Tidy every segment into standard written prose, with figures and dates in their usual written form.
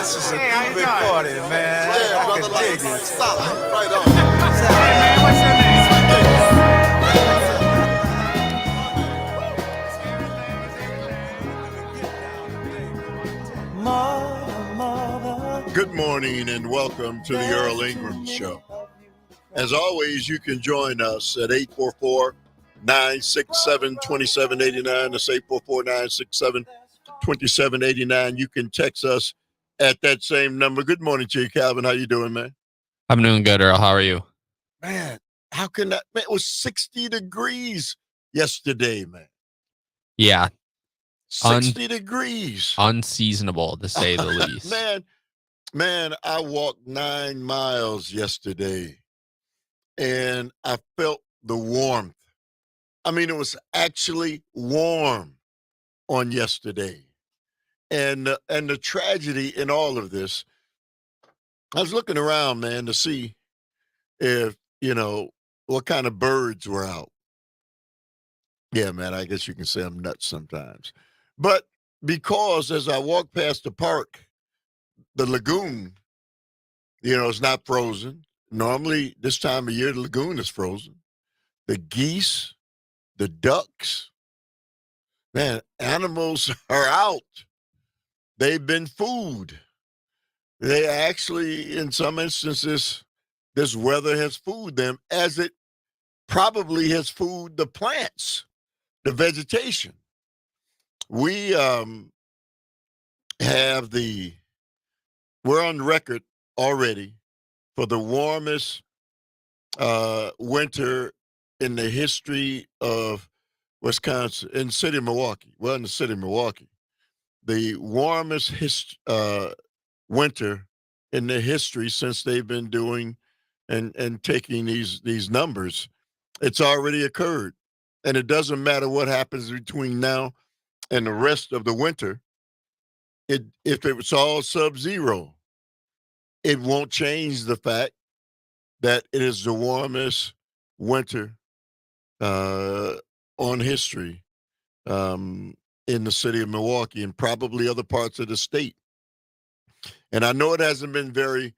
This is a groovy party, man. Yeah, I brother, can like dig it. solid. Right on. Hey, man, what's your name? Mother, Good morning and welcome to the Earl Ingram Show. As always, you can join us at 844-967-2789. That's 844-967-2789. You can text us at that same number. Good morning to you, Calvin. How you doing, man? I'm doing good, Earl. How are you? Man, how can that? Man, it was 60 degrees yesterday, man. Yeah, 60 degrees. unseasonable to say the least. Man, I walked 9 miles yesterday and I felt the warmth. I mean, it was actually warm on yesterday. And the tragedy in all of this, I was looking around, man, to see if, what kind of birds were out. Yeah, man, I guess you can say I'm nuts sometimes. But because as I walked past the park, the lagoon, it's not frozen. Normally, this time of year, the lagoon is frozen. The geese, the ducks, man, animals are out. They've been food. They actually, in some instances, this weather has food them as it probably has food the plants, the vegetation. We we're on record already for the warmest winter in the history of Wisconsin, in the city of Milwaukee. Well, in the city of Milwaukee, the warmest winter in the history since they've been doing and taking these numbers. It's already occurred, and it doesn't matter what happens between now and the rest of the winter. If it's all sub-zero, it won't change the fact that it is the warmest winter on history in the city of Milwaukee and probably other parts of the state. And I know it hasn't been very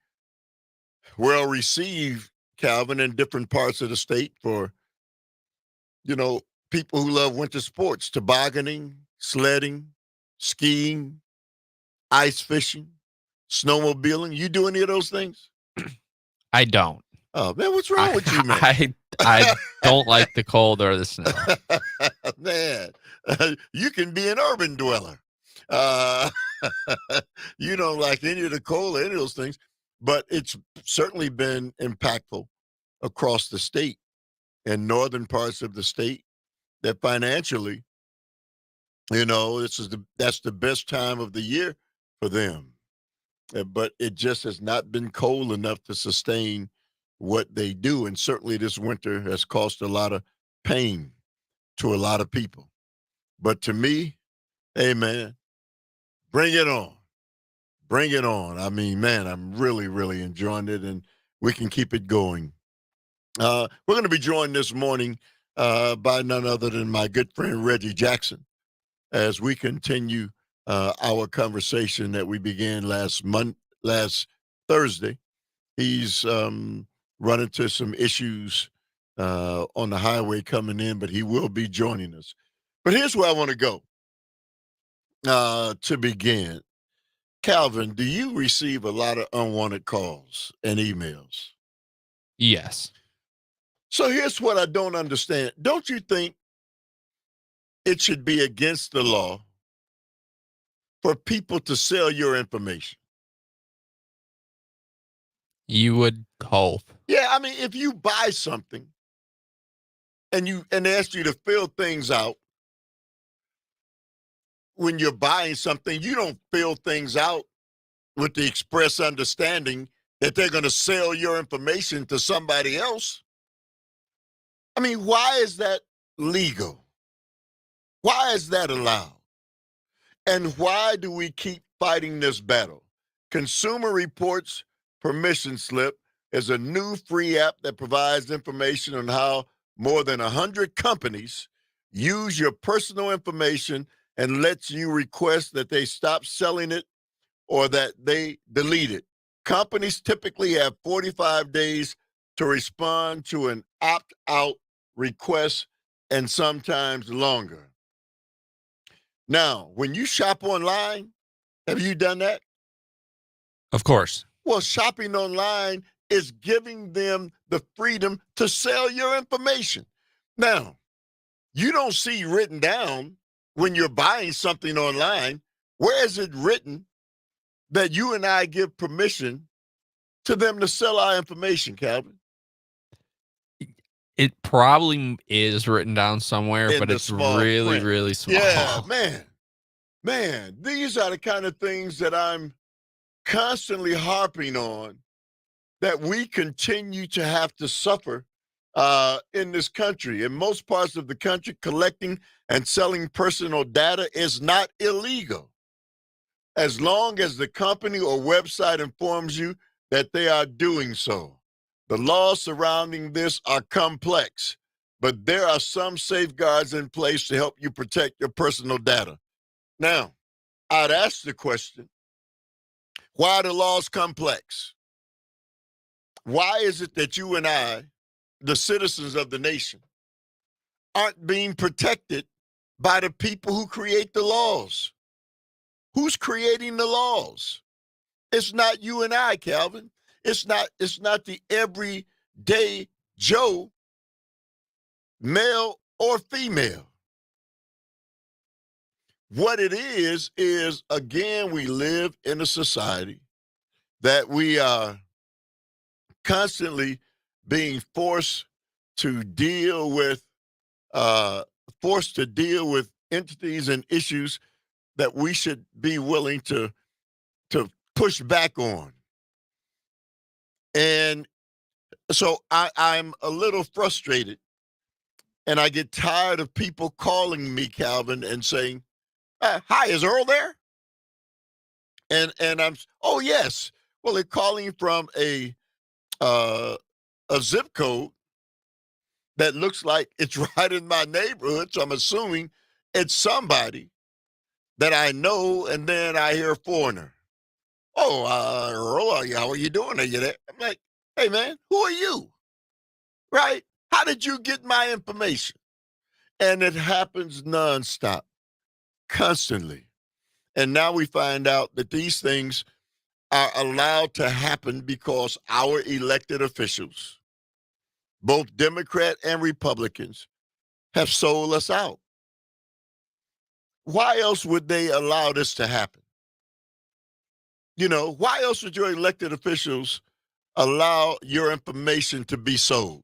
well received, Calvin, in different parts of the state for, people who love winter sports, tobogganing, sledding, skiing, ice fishing, snowmobiling. You do any of those things? I don't. Oh, man, what's wrong with you, man? I don't like the cold or the snow. Man, you can be an urban dweller. Uh, you don't like any of the cold or any of those things, but it's certainly been impactful across the state and northern parts of the state that financially, that's the best time of the year for them. But it just has not been cold enough to sustain what they do. And certainly this winter has caused a lot of pain to a lot of people. But to me, hey, man, bring it on. Bring it on. I mean, man, I'm really, really enjoying it, and we can keep it going. We're going to be joined this morning by none other than my good friend Reggie Jackson as we continue our conversation that we began last Thursday. He's run into some issues on the highway coming in, but he will be joining us. But here's where I want to go to begin. Calvin, do you receive a lot of unwanted calls and emails? Yes. So here's what I don't understand. Don't you think it should be against the law for people to sell your information? You would hope. Yeah, I mean, if you buy something and they ask you to fill things out, when you're buying something, you don't fill things out with the express understanding that they're going to sell your information to somebody else. I mean, why is that legal? Why is that allowed? And why do we keep fighting this battle? Consumer Reports Permission Slip is a new free app that provides information on how more than 100 companies use your personal information and lets you request that they stop selling it or that they deleted. Companies typically have 45 days to respond to an opt-out request and sometimes longer. Now, when you shop online, have you done that? Of course. Well, shopping online is giving them the freedom to sell your information. Now, you don't see written down when you're buying something online, where is it written that you and I give permission to them to sell our information, Calvin? It probably is written down somewhere, In but the it's small really, print. really small. Yeah, man, these are the kind of things that I'm constantly harping on, that we continue to have to suffer in this country. In most parts of the country, collecting and selling personal data is not illegal, as long as the company or website informs you that they are doing so. The laws surrounding this are complex, but there are some safeguards in place to help you protect your personal data. Now, I'd ask the question, why are the laws complex? Why is it that you and I, the citizens of the nation, aren't being protected by the people who create the laws? Who's creating the laws? It's not you and I, Calvin. It's not the everyday Joe, male or female. What it is again, we live in a society that we are constantly being forced to deal with entities and issues that we should be willing to push back on. And so I'm a little frustrated, and I get tired of people calling me, Calvin, and saying, hi, is Earl there? And I'm, oh, yes. Well, they're calling from a zip code that looks like it's right in my neighborhood. So I'm assuming it's somebody that I know, and then I hear a foreigner. Oh, Earl, how are you doing? Are you there? I'm like, hey, man, who are you? Right? How did you get my information? And it happens nonstop, constantly. And now we find out that these things are allowed to happen because our elected officials, both Democrat and Republicans, have sold us out. Why else would they allow this to happen? Why else would your elected officials allow your information to be sold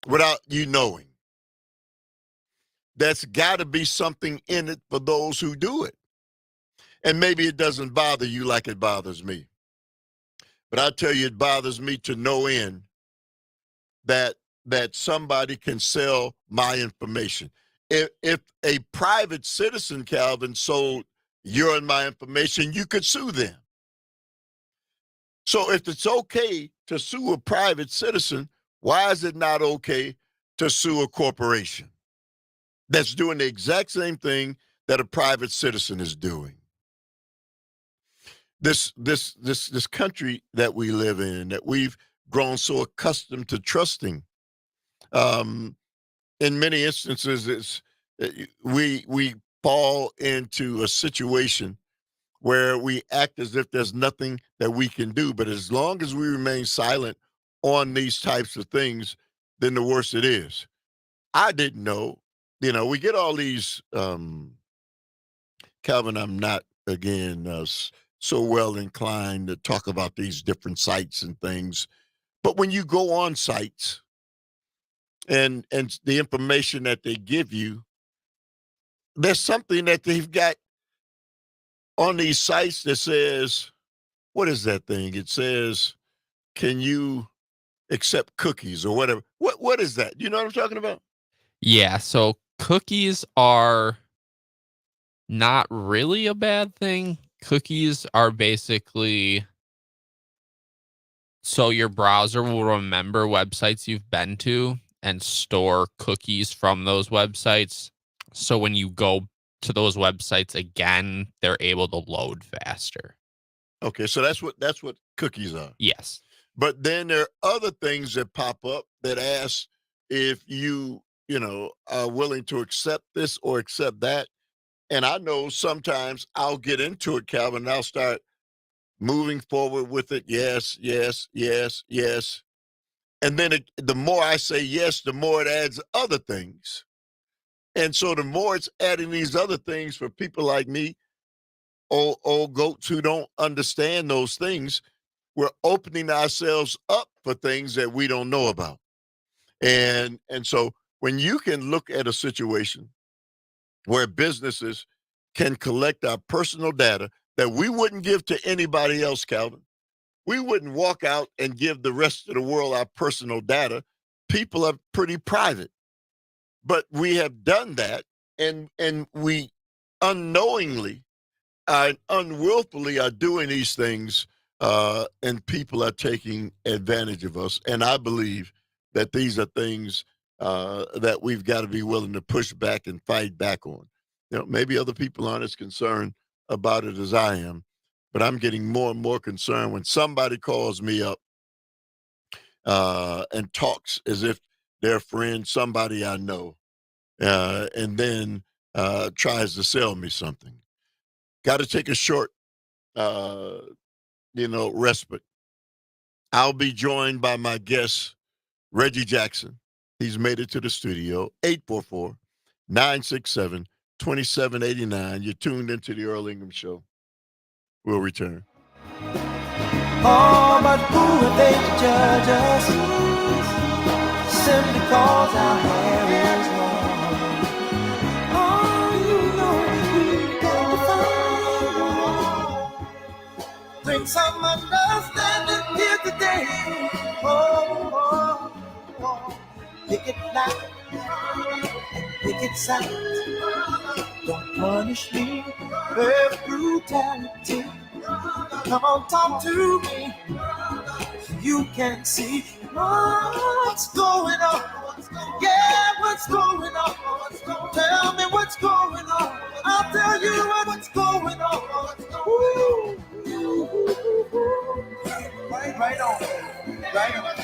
without you knowing? That's got to be something in it for those who do it. And maybe it doesn't bother you like it bothers me. But I tell you, it bothers me to no end that somebody can sell my information. If a private citizen, Calvin, sold your and my information, you could sue them. So if it's okay to sue a private citizen, why is it not okay to sue a corporation that's doing the exact same thing that a private citizen is doing? This country that we live in, that we've grown so accustomed to trusting, in many instances, we fall into a situation where we act as if there's nothing that we can do. But as long as we remain silent on these types of things, then the worse it is. I didn't know. We get all these, Calvin, I'm not, again, so well inclined to talk about these different sites and things. But when you go on sites and the information that they give you, there's something that they've got on these sites that says, what is that thing? It says, can you accept cookies or whatever? What is that? You know what I'm talking about? Yeah, so cookies are not really a bad thing. Cookies are basically so your browser will remember websites you've been to and store cookies from those websites. So when you go to those websites again, they're able to load faster. Okay, so that's what cookies are. Yes. But then there are other things that pop up that ask if you are willing to accept this or accept that. And I know sometimes I'll get into it, Calvin, and I'll start moving forward with it. Yes, yes, yes, yes. And then the more I say yes, the more it adds other things. And so the more it's adding these other things for people like me, old goats who don't understand those things, we're opening ourselves up for things that we don't know about. And so when you can look at a situation where businesses can collect our personal data that we wouldn't give to anybody else, Calvin, we wouldn't walk out and give the rest of the world our personal data. People are pretty private. But we have done that, and we unknowingly and unwillfully are doing these things, and people are taking advantage of us. And I believe that these are things that we've got to be willing to push back and fight back on. Maybe other people aren't as concerned about it as I am, but I'm getting more and more concerned when somebody calls me up and talks as if they're a friend, somebody I know, and then tries to sell me something. Got to take a short, respite. I'll be joined by my guest, Reggie Jackson. He's made it to the studio, 844-967-2789. You're tuned into the Earl Ingram Show. We'll return. Oh, but who are they to judge us? Simply cause our hair is long. Oh, you know we've got to find. Bring some understanding here today. Oh. Pick it loud and pick it sound. Don't punish me with brutality. Come on, talk to me. You can see what's going on. Yeah, what's going on? Tell me what's going on. I'll tell you what's going on. Ooh. Right on. Right on.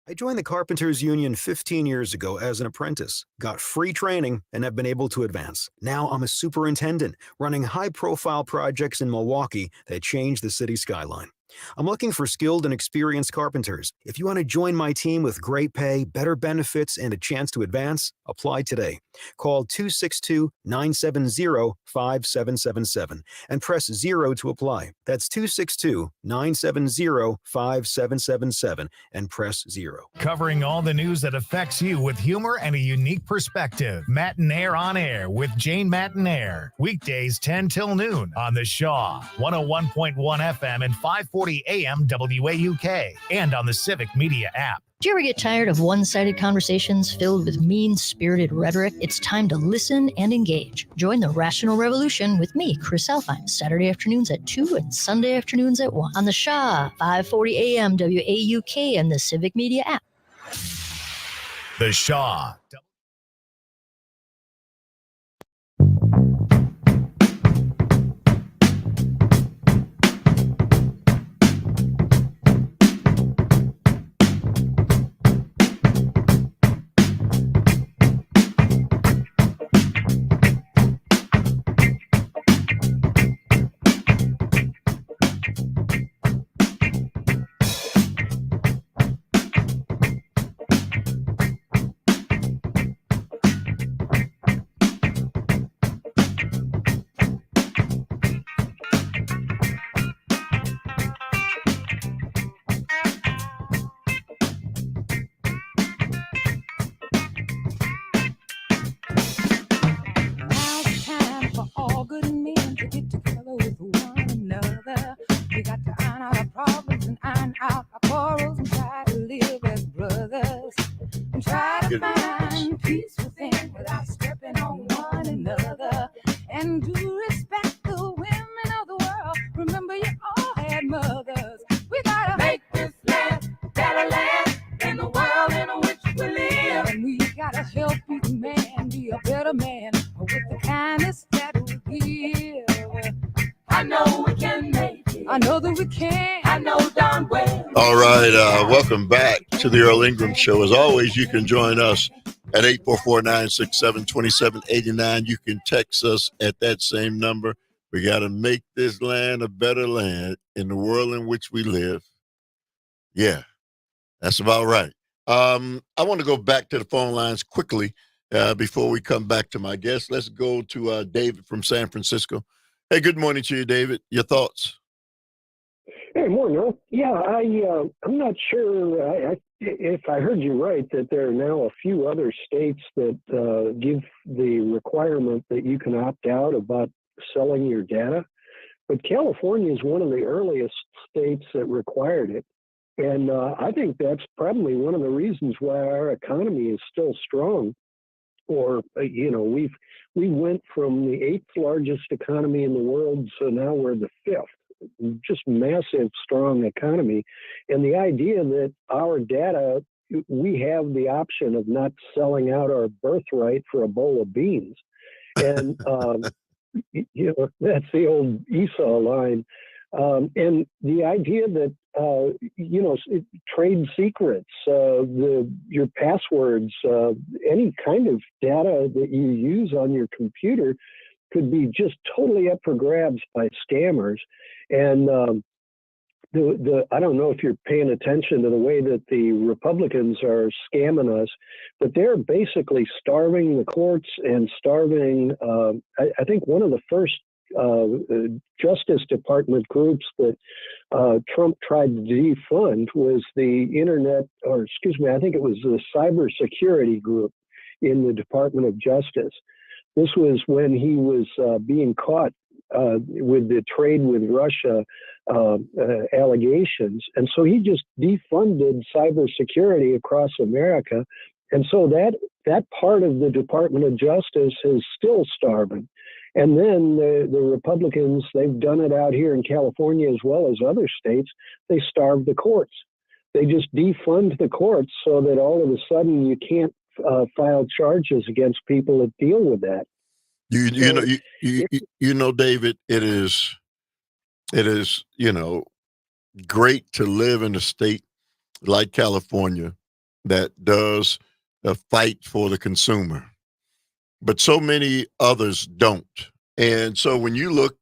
I joined the Carpenters Union 15 years ago as an apprentice, got free training, and have been able to advance. Now I'm a superintendent, running high-profile projects in Milwaukee that change the city skyline. I'm looking for skilled and experienced carpenters. If you want to join my team with great pay, better benefits, and a chance to advance, apply today. Call 262-970-5777 and press 0 to apply. That's 262-970-5777 and press 0. Covering all the news that affects you with humor and a unique perspective. Matinaire on Air with Jane Matinaire. Weekdays 10 till noon on the Shaw, 101.1 FM and 540 AM WAUK, and on the Civic Media app. Do you ever get tired of one-sided conversations filled with mean-spirited rhetoric? It's time to listen and engage. Join the Rational Revolution with me, Chris Alfine, Saturday afternoons at 2 and Sunday afternoons at 1 on the Shaw, 540 AM WAUK, and the Civic Media app. The Shaw. got to iron out our problems and iron out our quarrels and try to live as brothers and try to find peace within without stepping on one another and do respect the women of the world. Remember, you all had mothers. We gotta make this land a better land in the world in which we live. And we gotta help each man be a better man with the kindness that we give. I know we can make it. I know that we can. I know darn well. All right. Welcome back to the Earl Ingram Show. As always, you can join us at 844-967-2789. You can text us at that same number. We got to make this land a better land in the world in which we live. Yeah, that's about right. I want to go back to the phone lines quickly before we come back to my guest. Let's go to David from San Francisco. Hey, good morning to you, David. Your thoughts? Hey, morning, Earl. Yeah, I'm not sure if I heard you right that there are now a few other states that give the requirement that you can opt out about selling your data. But California is one of the earliest states that required it. And I think that's probably one of the reasons why our economy is still strong. Or, we went from the 8th largest economy in the world, so now we're the 5th. Just massive, strong economy. And the idea that our data, we have the option of not selling out our birthright for a bowl of beans. And, that's the old Esau line. And the idea that, trade secrets, your passwords, any kind of data that you use on your computer could be just totally up for grabs by scammers. And I don't know if you're paying attention to the way that the Republicans are scamming us, but they're basically starving the courts and starving, I think one of the first Justice Department groups that Trump tried to defund was the I think it was the cybersecurity group in the Department of Justice. This was when he was being caught with the trade with Russia allegations. And so he just defunded cybersecurity across America. And so that part of the Department of Justice is still starving. And then the Republicans, they've done it out here in California as well as other states. They starve the courts. They just defund the courts so that all of a sudden you can't file charges against people that deal with that. David, it is, great to live in a state like California that does fight for the consumer, but so many others don't. And so when you look,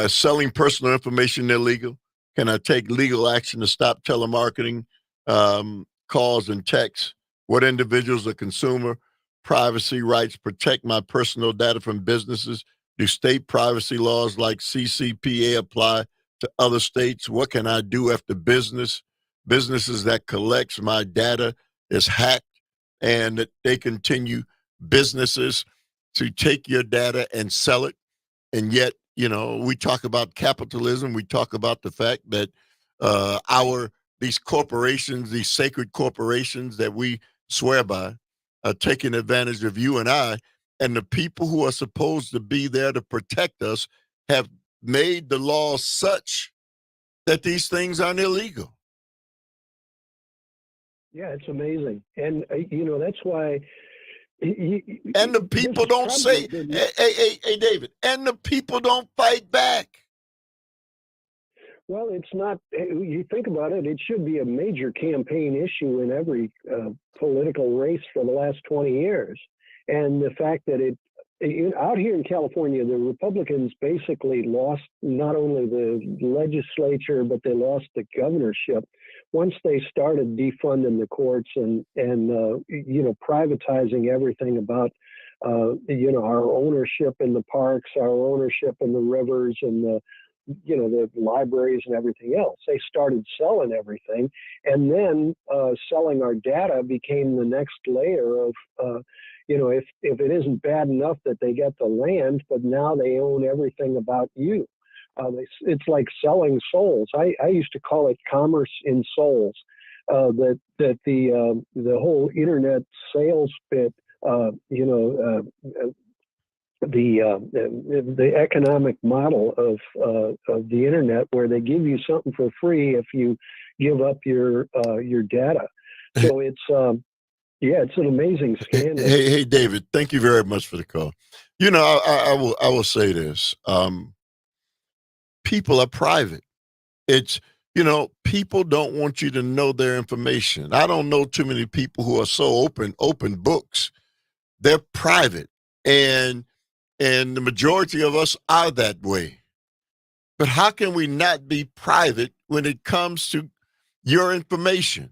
selling personal information illegal, can I take legal action to stop telemarketing calls and texts? What individuals or consumer privacy rights protect my personal data from businesses? Do state privacy laws like CCPA apply to other states? What can I do if the businesses that collects my data is hacked and that they continue businesses to take your data and sell it? And yet, we talk about capitalism. We talk about the fact that these corporations, these sacred corporations that we swear by, are taking advantage of you and I, and the people who are supposed to be there to protect us have made the law such that these things are illegal. Yeah, it's amazing. And, that's why. And the people don't say, hey, David, and the people don't fight back. Well, it's not, you think about it, it should be a major campaign issue in every political race for the last 20 years. And the fact that out here in California, the Republicans basically lost not only the legislature, but they lost the governorship once they started defunding the courts and privatizing everything about our ownership in the parks, our ownership in the rivers, and the libraries and everything else. They started selling everything, and then selling our data became the next layer of if it isn't bad enough that they get the land, but now they own everything about you. It's like selling souls. I used to call it commerce in souls. That the whole internet sales bit, the economic model of the internet, where they give you something for free if you give up your data. So it's it's an amazing scandal. Hey, David, thank you very much for the call. I will say this. People are private. It's, people don't want you to know their information. I don't know too many people who are so open books. They're private. And the majority of us are that way. But how can we not be private when it comes to your information?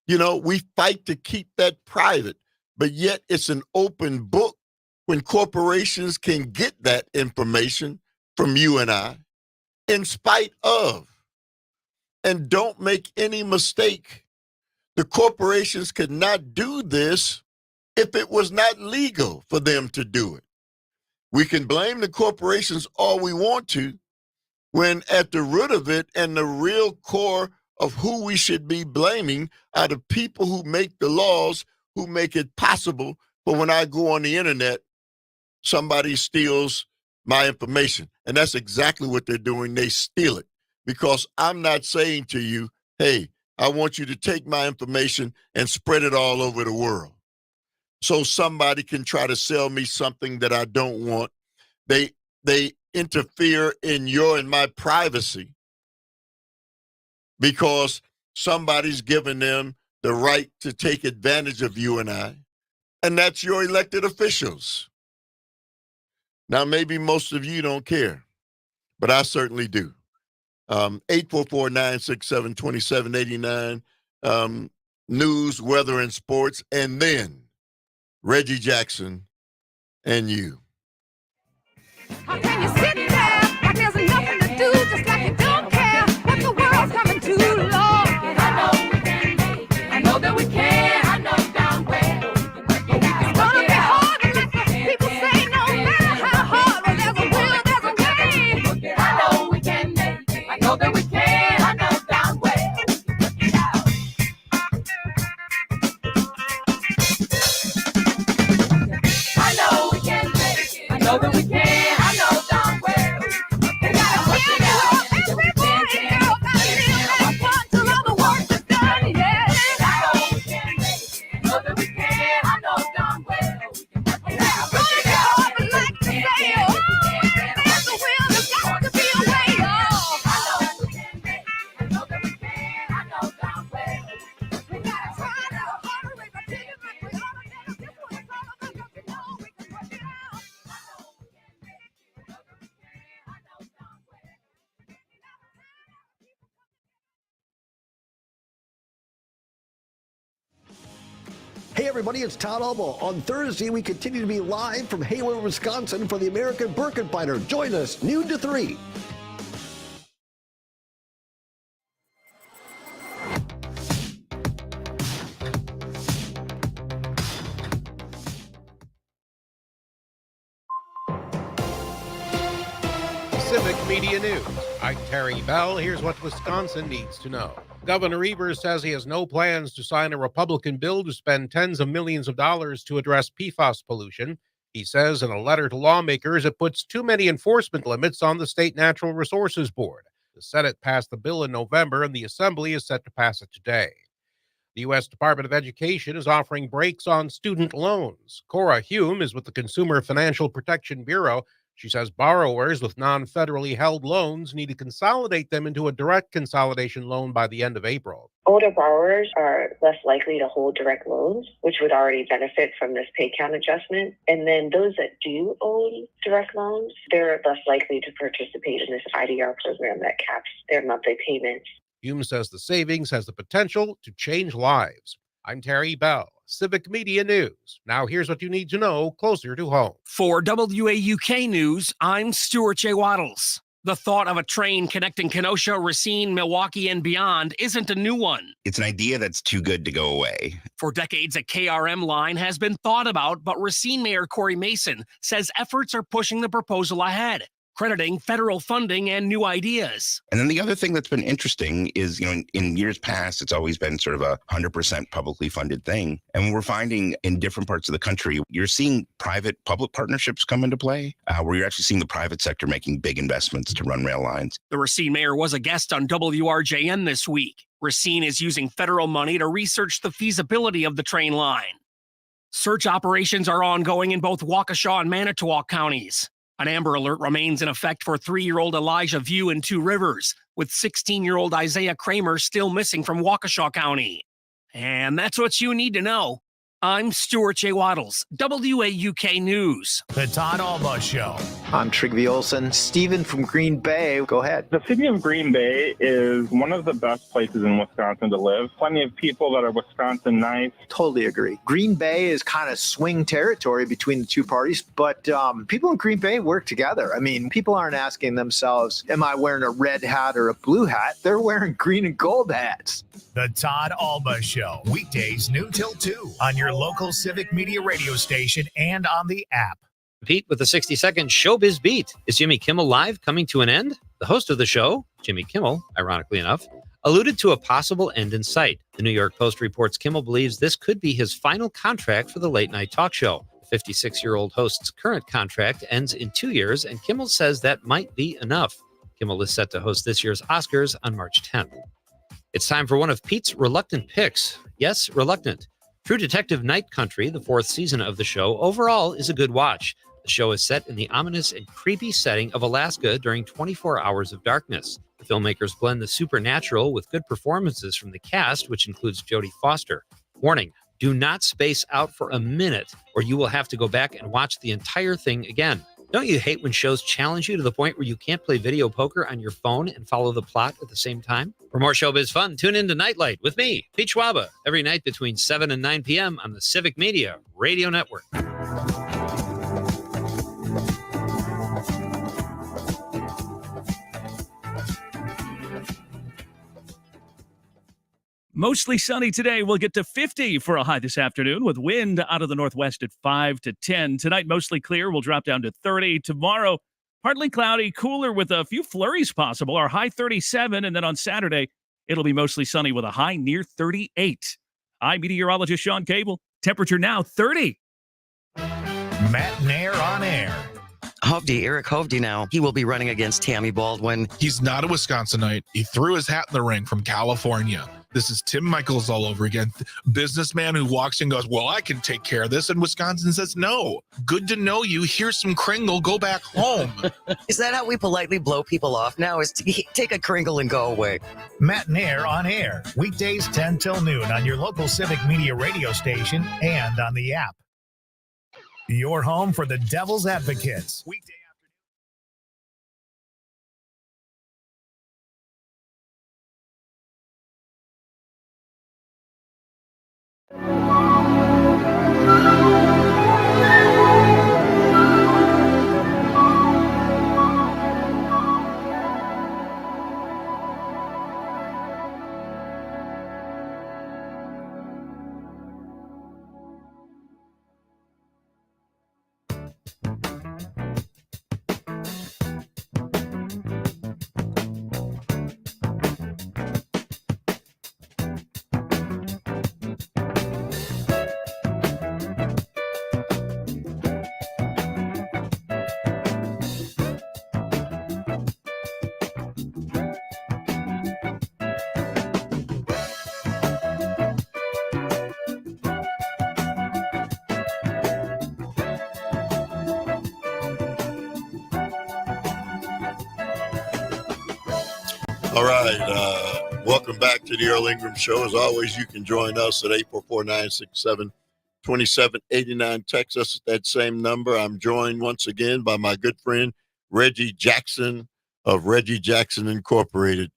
We fight to keep that private, but yet it's an open book when corporations can get that information from you and I in spite of. And don't make any mistake, the corporations could not do this if it was not legal for them to do it. We can blame the corporations all we want to, when at the root of it and the real core of who we should be blaming are the people who make the laws, who make it possible for when I go on the internet, somebody steals my information. And that's exactly what they're doing. They steal it, because I'm not saying to you, hey, I want you to take my information and spread it all over the world, so somebody can try to sell me something that I don't want. They interfere in your and my privacy because somebody's given them the right to take advantage of you and I, and that's your elected officials. Now, maybe most of you don't care, but I certainly do. 844-967-2789, news, weather, and sports, and then Reggie Jackson and you. How can you sit there like there's nothing to do, just like you don't care what the world's coming to, Lord? I know we can make it. I know that we can. I know down well. It's gonna be hard to let the people say no matter how hard. Well, there's a will, there's a way. I know we can make it. I know that we can. I know down well. Work it out. I know we can make it. I know that we can. Hey everybody, it's Todd Albo. On Thursday, we continue to be live from Hayward, Wisconsin for the American Birkin Fighter. Join us, noon to 3. Civic Media News. I'm Terry Bell. Here's what Wisconsin needs to know. Governor Evers says he has no plans to sign a Republican bill to spend tens of millions of dollars to address PFAS pollution. He says in a letter to lawmakers it puts too many enforcement limits on the State Natural Resources Board. The Senate passed the bill in November, and the Assembly is set to pass it today. The U.S. Department of Education is offering breaks on student loans. Cora Hume is with the Consumer Financial Protection Bureau. She says borrowers with non-federally held loans need to consolidate them into a direct consolidation loan by the end of April. Older borrowers are less likely to hold direct loans, which would already benefit from this pay count adjustment. And then those that do own direct loans, they're less likely to participate in this IDR program that caps their monthly payments. Hume says the savings has the potential to change lives. I'm Terry Bell, Civic Media News. Now here's what you need to know closer to home. For WAUK News, I'm Stuart J. Waddles. The thought of a train connecting Kenosha, Racine, Milwaukee, and beyond isn't a new one. It's an idea that's too good to go away. For decades, a KRM line has been thought about, but Racine Mayor Corey Mason says efforts are pushing the proposal ahead. crediting federal funding and new ideas. And then the other thing that's been interesting is, in years past, it's always been sort of a 100% publicly funded thing. And we're finding in different parts of the country, you're seeing private-public partnerships come into play, where you're actually seeing the private sector making big investments to run rail lines. The Racine mayor was a guest on WRJN this week. Racine is using federal money to research the feasibility of the train line. Search operations are ongoing in both Waukesha and Manitowoc counties. An Amber Alert remains in effect for 3-year-old Elijah View in Two Rivers, with 16-year-old Isaiah Kramer still missing from Waukesha County. And that's what you need to know. I'm Stuart J. Waddles, WAUK News. The Todd Alba Show. I'm Trigby Olson. Steven from Green Bay, go ahead. The city of Green Bay is one of the best places in Wisconsin to live. Plenty of people that are Wisconsin-nice. Totally agree. Green Bay is kind of swing territory between the two parties, but people in Green Bay work together. I mean, people aren't asking themselves, am I wearing a red hat or a blue hat? They're wearing green and gold hats. The Todd Alba Show. Weekdays noon till 2 on your local Civic Media radio station and on the app. Pete with the 60-second Showbiz Beat. Is Jimmy Kimmel Live coming to an end? The host of the show, Jimmy Kimmel, ironically enough, alluded to a possible end in sight. The New York Post reports Kimmel believes this could be his final contract for the late-night talk show. The 56-year-old host's current contract ends in 2 years, and Kimmel says that might be enough. Kimmel is set to host this year's Oscars on March 10th. It's time for one of Pete's reluctant picks. Yes, reluctant. True Detective Night Country, the 4th season of the show, overall is a good watch. The show is set in the ominous and creepy setting of Alaska during 24 hours of darkness. The filmmakers blend the supernatural with good performances from the cast, which includes Jodie Foster. Warning, do not space out for a minute, or you will have to go back and watch the entire thing again. Don't you hate when shows challenge you to the point where you can't play video poker on your phone and follow the plot at the same time? For more showbiz fun, tune in to Nightlight with me, Pete Schwaba, every night between 7 and 9 p.m. on the Civic Media Radio Network. Mostly sunny today. We'll get to 50 for a high this afternoon with wind out of the northwest at 5 to 10. Tonight, mostly clear. We'll drop down to 30. Tomorrow, partly cloudy, cooler with a few flurries possible. Our high 37. And then on Saturday, it'll be mostly sunny with a high near 38. I'm meteorologist Sean Cable. Temperature now 30. Matt Nair on air. Eric Hovde now. He will be running against Tammy Baldwin. He's not a Wisconsinite. He threw his hat in the ring from California. This is Tim Michaels all over again. Businessman who walks in and goes, well, I can take care of this. And Wisconsin says, no. Good to know you. Here's some Kringle. Go back home. Is that how we politely blow people off now? Is to take a Kringle and go away? Matt Nair on air. Weekdays 10 till noon on your local Civic Media radio station and on the app. Your home for the Devil's Advocates. Weekday All right. Welcome back to the Earl Ingram Show. As always, you can join us at 844-967-2789. Text us at that same number. I'm joined once again by my good friend, Reggie Jackson of Reggie Jackson Incorporated.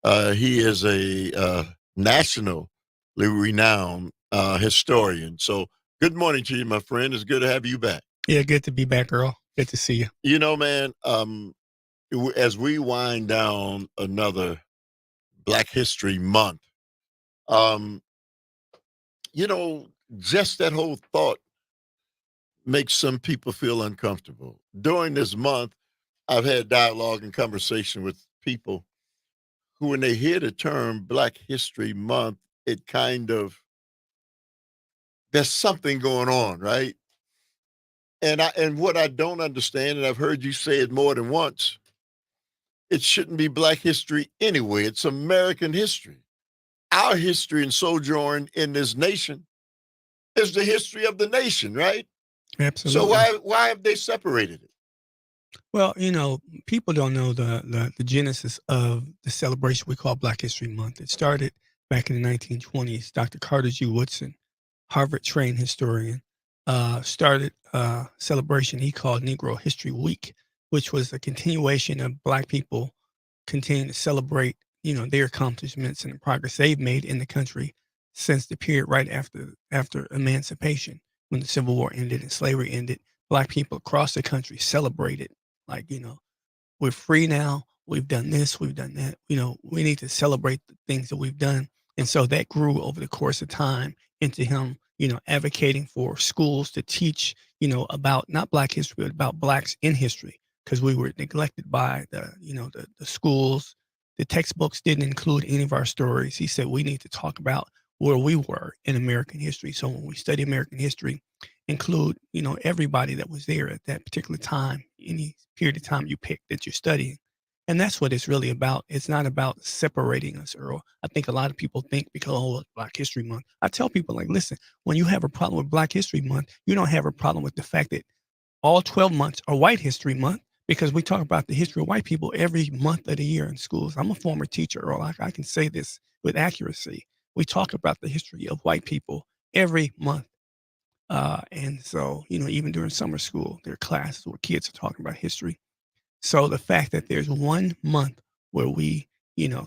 He is a nationally renowned historian. So good morning to you, my friend. It's good to have you back. Yeah, good to be back, Earl. Good to see you. You know, man, as we wind down another Black History Month, you know, just that whole thought makes some people feel uncomfortable. During this month, I've had dialogue and conversation with people who, when they hear the term Black History Month, it kind of, there's something going on, right? And what I don't understand, and I've heard you say it more than once, it shouldn't be Black history anyway. It's American history. Our history and sojourn in this nation is the history of the nation, right? Absolutely. So why have they separated it? Well, people don't know the genesis of the celebration we call Black History Month. It started back in the 1920s. Dr. Carter G. Woodson, Harvard-trained historian, started a celebration he called Negro History Week, which was a continuation of Black people continuing to celebrate, their accomplishments and the progress they've made in the country since the period right after emancipation, when the Civil War ended and slavery ended. Black people across the country celebrated, like, we're free now. We've done this. We've done that. We need to celebrate the things that we've done. And so that grew over the course of time into him, advocating for schools to teach, about not Black history, but about Blacks in history, because we were neglected by the schools. The textbooks didn't include any of our stories. He said we need to talk about where we were in American history. So when we study American history, include, everybody that was there at that particular time, any period of time you pick that you're studying. And that's what it's really about. It's not about separating us, Earl. I think a lot of people think because, it's Black History Month. I tell people, like, listen, when you have a problem with Black History Month, you don't have a problem with the fact that all 12 months are White History Month, because we talk about the history of white people every month of the year in schools. I'm a former teacher, Earl. I can say this with accuracy. We talk about the history of white people every month. And so, even during summer school, there are classes where kids are talking about history. So the fact that there's 1 month where we,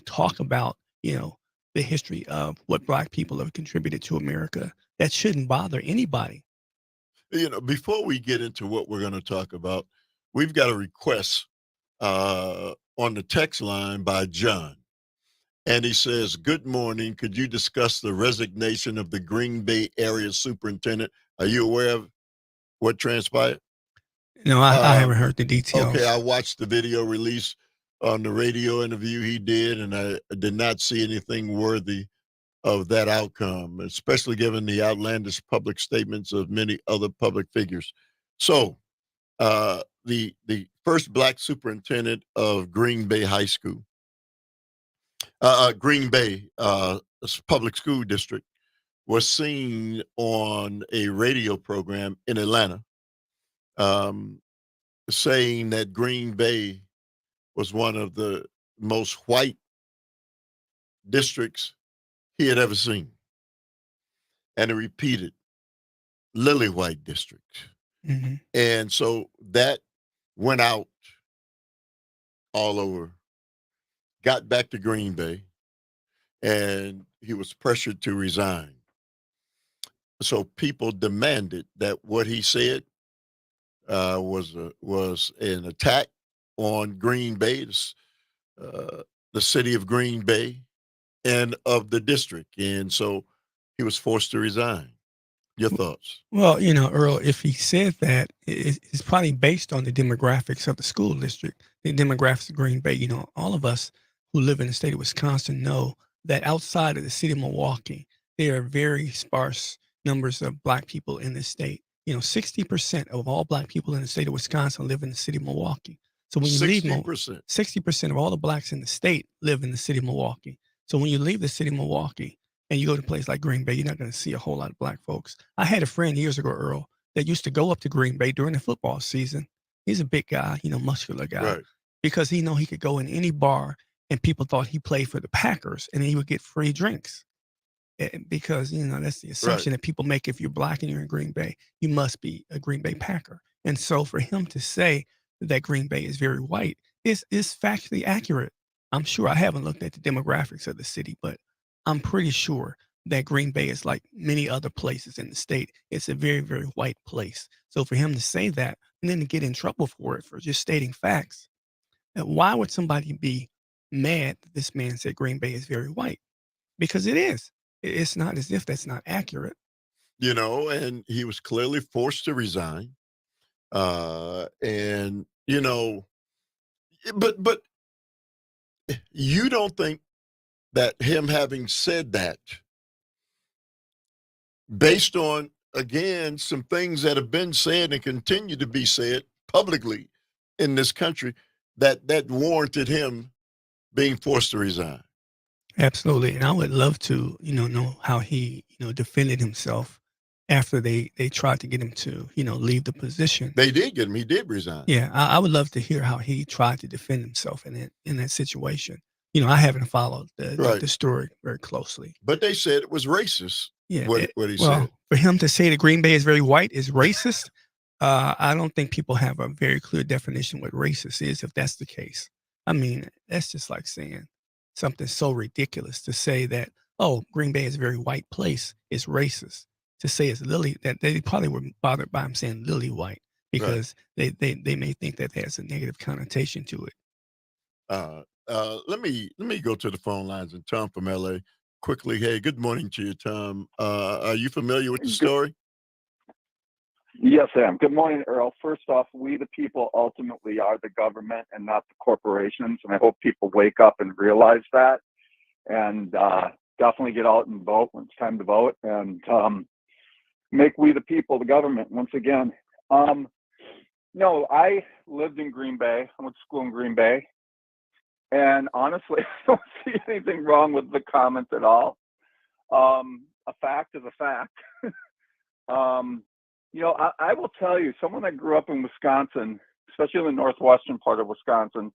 talk about, the history of what Black people have contributed to America, that shouldn't bother anybody. Before we get into what we're going to talk about, we've got a request on the text line by John. And he says, good morning. Could you discuss the resignation of the Green Bay area superintendent? Are you aware of what transpired? No, I haven't heard the details. Okay, I watched the video release on the radio interview he did, and I did not see anything worthy of that outcome, especially given the outlandish public statements of many other public figures. So, the first Black superintendent of Green Bay High School, Green Bay public school district, was seen on a radio program in Atlanta, saying that Green Bay was one of the most white districts he had ever seen. And he repeated, lily white district. Mm-hmm. And so that went out all over, got back to Green Bay, and he was pressured to resign. So people demanded that what he said was an attack on Green Bay, the city of Green Bay, and of the district. And so he was forced to resign. Your thoughts? Well, Earl, if he said that, it's probably based on the demographics of the school district, the demographics of Green Bay. All of us who live in the state of Wisconsin know that outside of the city of Milwaukee, there are very sparse numbers of Black people in the state. 60% of all Black people in the state of Wisconsin live in the city of Milwaukee. So when you leave 60% of all the Blacks in the state live in the city of Milwaukee. So when you leave the city of Milwaukee and you go to a place like Green Bay, you're not going to see a whole lot of Black folks. I had a friend years ago, Earl, that used to go up to Green Bay during the football season. He's a big guy, muscular guy, right, because he could go in any bar and people thought he played for the Packers and he would get free drinks. Because, that's the assumption right, that people make. If you're Black and you're in Green Bay, you must be a Green Bay Packer. And so for him to say that Green Bay is very white is factually accurate. I'm sure I haven't looked at the demographics of the city, but I'm pretty sure that Green Bay is like many other places in the state. It's a very, very white place. So for him to say that and then to get in trouble for it, for just stating facts, why would somebody be mad that this man said Green Bay is very white? Because it is. It's not as if that's not accurate. And he was clearly forced to resign. And, But you don't think that him having said that, based on, again, some things that have been said and continue to be said publicly in this country, that warranted him being forced to resign? Absolutely. And I would love to, know how he, defended himself after they tried to get him to, leave the position. They did get him. He did resign. Yeah, I would love to hear how he tried to defend himself in that situation. I haven't followed the story very closely. But they said it was racist. Yeah, what he well, said. for him to say that Green Bay is very white is racist, I don't think people have a very clear definition what racist is, if that's the case. I mean, that's just like saying something so ridiculous to say that, oh, Green Bay is a very white place is racist. To say it's lily, that they probably were bothered by him saying lily white because they may think that has a negative connotation to it. Let me go to the phone lines, and Tom from LA quickly. Hey, good morning to you, Tom. Are you familiar with the story? Yes, I am. Good morning, Earl. First off, we the people ultimately are the government and not the corporations, and I hope people wake up and realize that, and definitely get out and vote when it's time to vote, and make we the people the government once again. No, I lived in Green Bay. I went to school in Green Bay. And honestly, I don't see anything wrong with the comment at all. A fact is a fact. I will tell you, someone that grew up in Wisconsin, especially in the northwestern part of Wisconsin,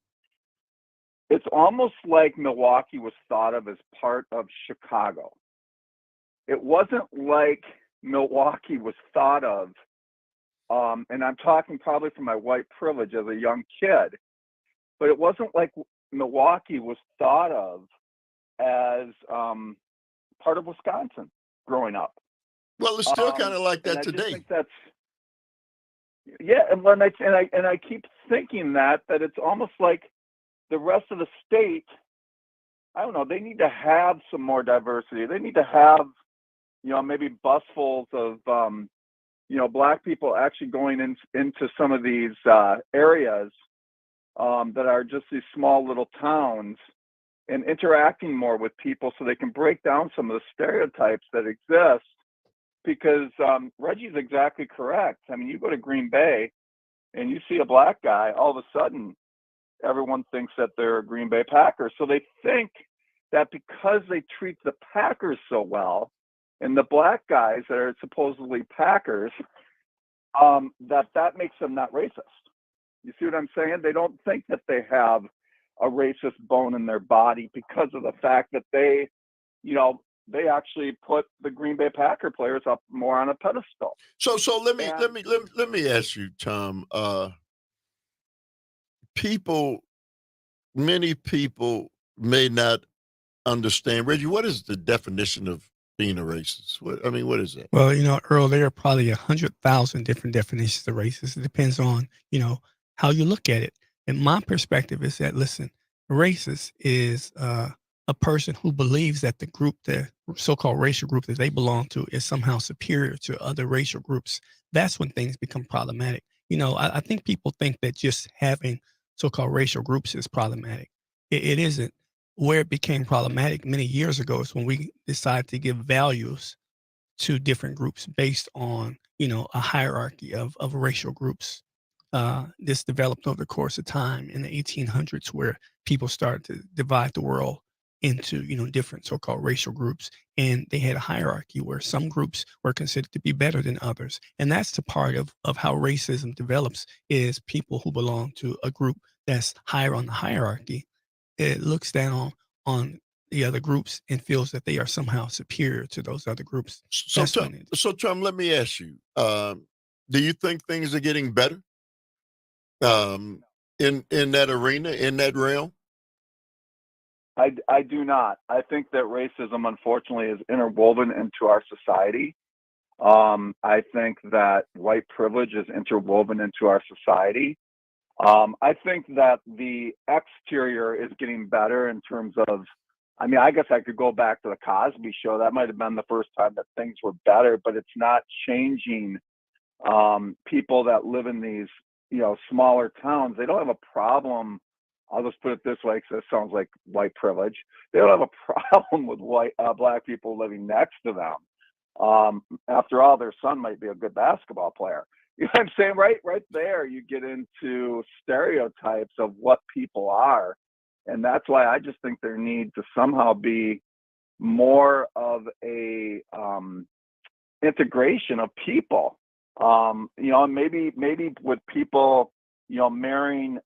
it's almost like Milwaukee was thought of as part of Chicago. It wasn't like Milwaukee was thought of, and I'm talking probably from my white privilege as a young kid, but it wasn't like Milwaukee was thought of as part of Wisconsin growing up. Well, it's still kind of like that today. I think that's, yeah, and I keep thinking that it's almost like the rest of the state. I don't know. They need to have some more diversity. They need to have, maybe busfuls of, Black people actually going into some of these areas that are just these small little towns and interacting more with people so they can break down some of the stereotypes that exist. Because Reggie's exactly correct. I mean, you go to Green Bay and you see a Black guy, all of a sudden, everyone thinks that they're a Green Bay Packer. So they think that because they treat the Packers so well, and the Black guys that are supposedly Packers, that makes them not racist. You see what I'm saying? They don't think that they have a racist bone in their body because of the fact that they actually put the Green Bay Packer players up more on a pedestal. So let me ask you, Tom. Many people may not understand. Reggie, what is the definition of being a racist? What is that? Well, Earl, there are probably 100,000 different definitions of racist. It depends on, how you look at it. And my perspective is that, listen, racist is a person who believes that the group, the so-called racial group that they belong to, is somehow superior to other racial groups. That's when things become problematic. I think people think that just having so-called racial groups is problematic. It isn't. Where it became problematic many years ago is when we decided to give values to different groups based on, a hierarchy of racial groups. This developed over the course of time in the 1800s, where people started to divide the world into, different so-called racial groups. And they had a hierarchy where some groups were considered to be better than others. And that's the part of how racism develops, is people who belong to a group that's higher on the hierarchy. It looks down on the other groups and feels that they are somehow superior to those other groups. So Tom, let me ask you, do you think things are getting better in that arena, in that realm? I do not. I think that racism, unfortunately, is interwoven into our society. I think that white privilege is interwoven into our society. I think that the exterior is getting better in terms of, I guess I could go back to the Cosby Show. That might have been the first time that things were better, but it's not changing. People that live in these, smaller towns, they don't have a problem I'll just put it this way because it sounds like white privilege. They don't have a problem with black people living next to them. After all, their son might be a good basketball player. You know what I'm saying? Right there, you get into stereotypes of what people are. And that's why I just think there needs to somehow be more of a integration of people. Maybe with people, marrying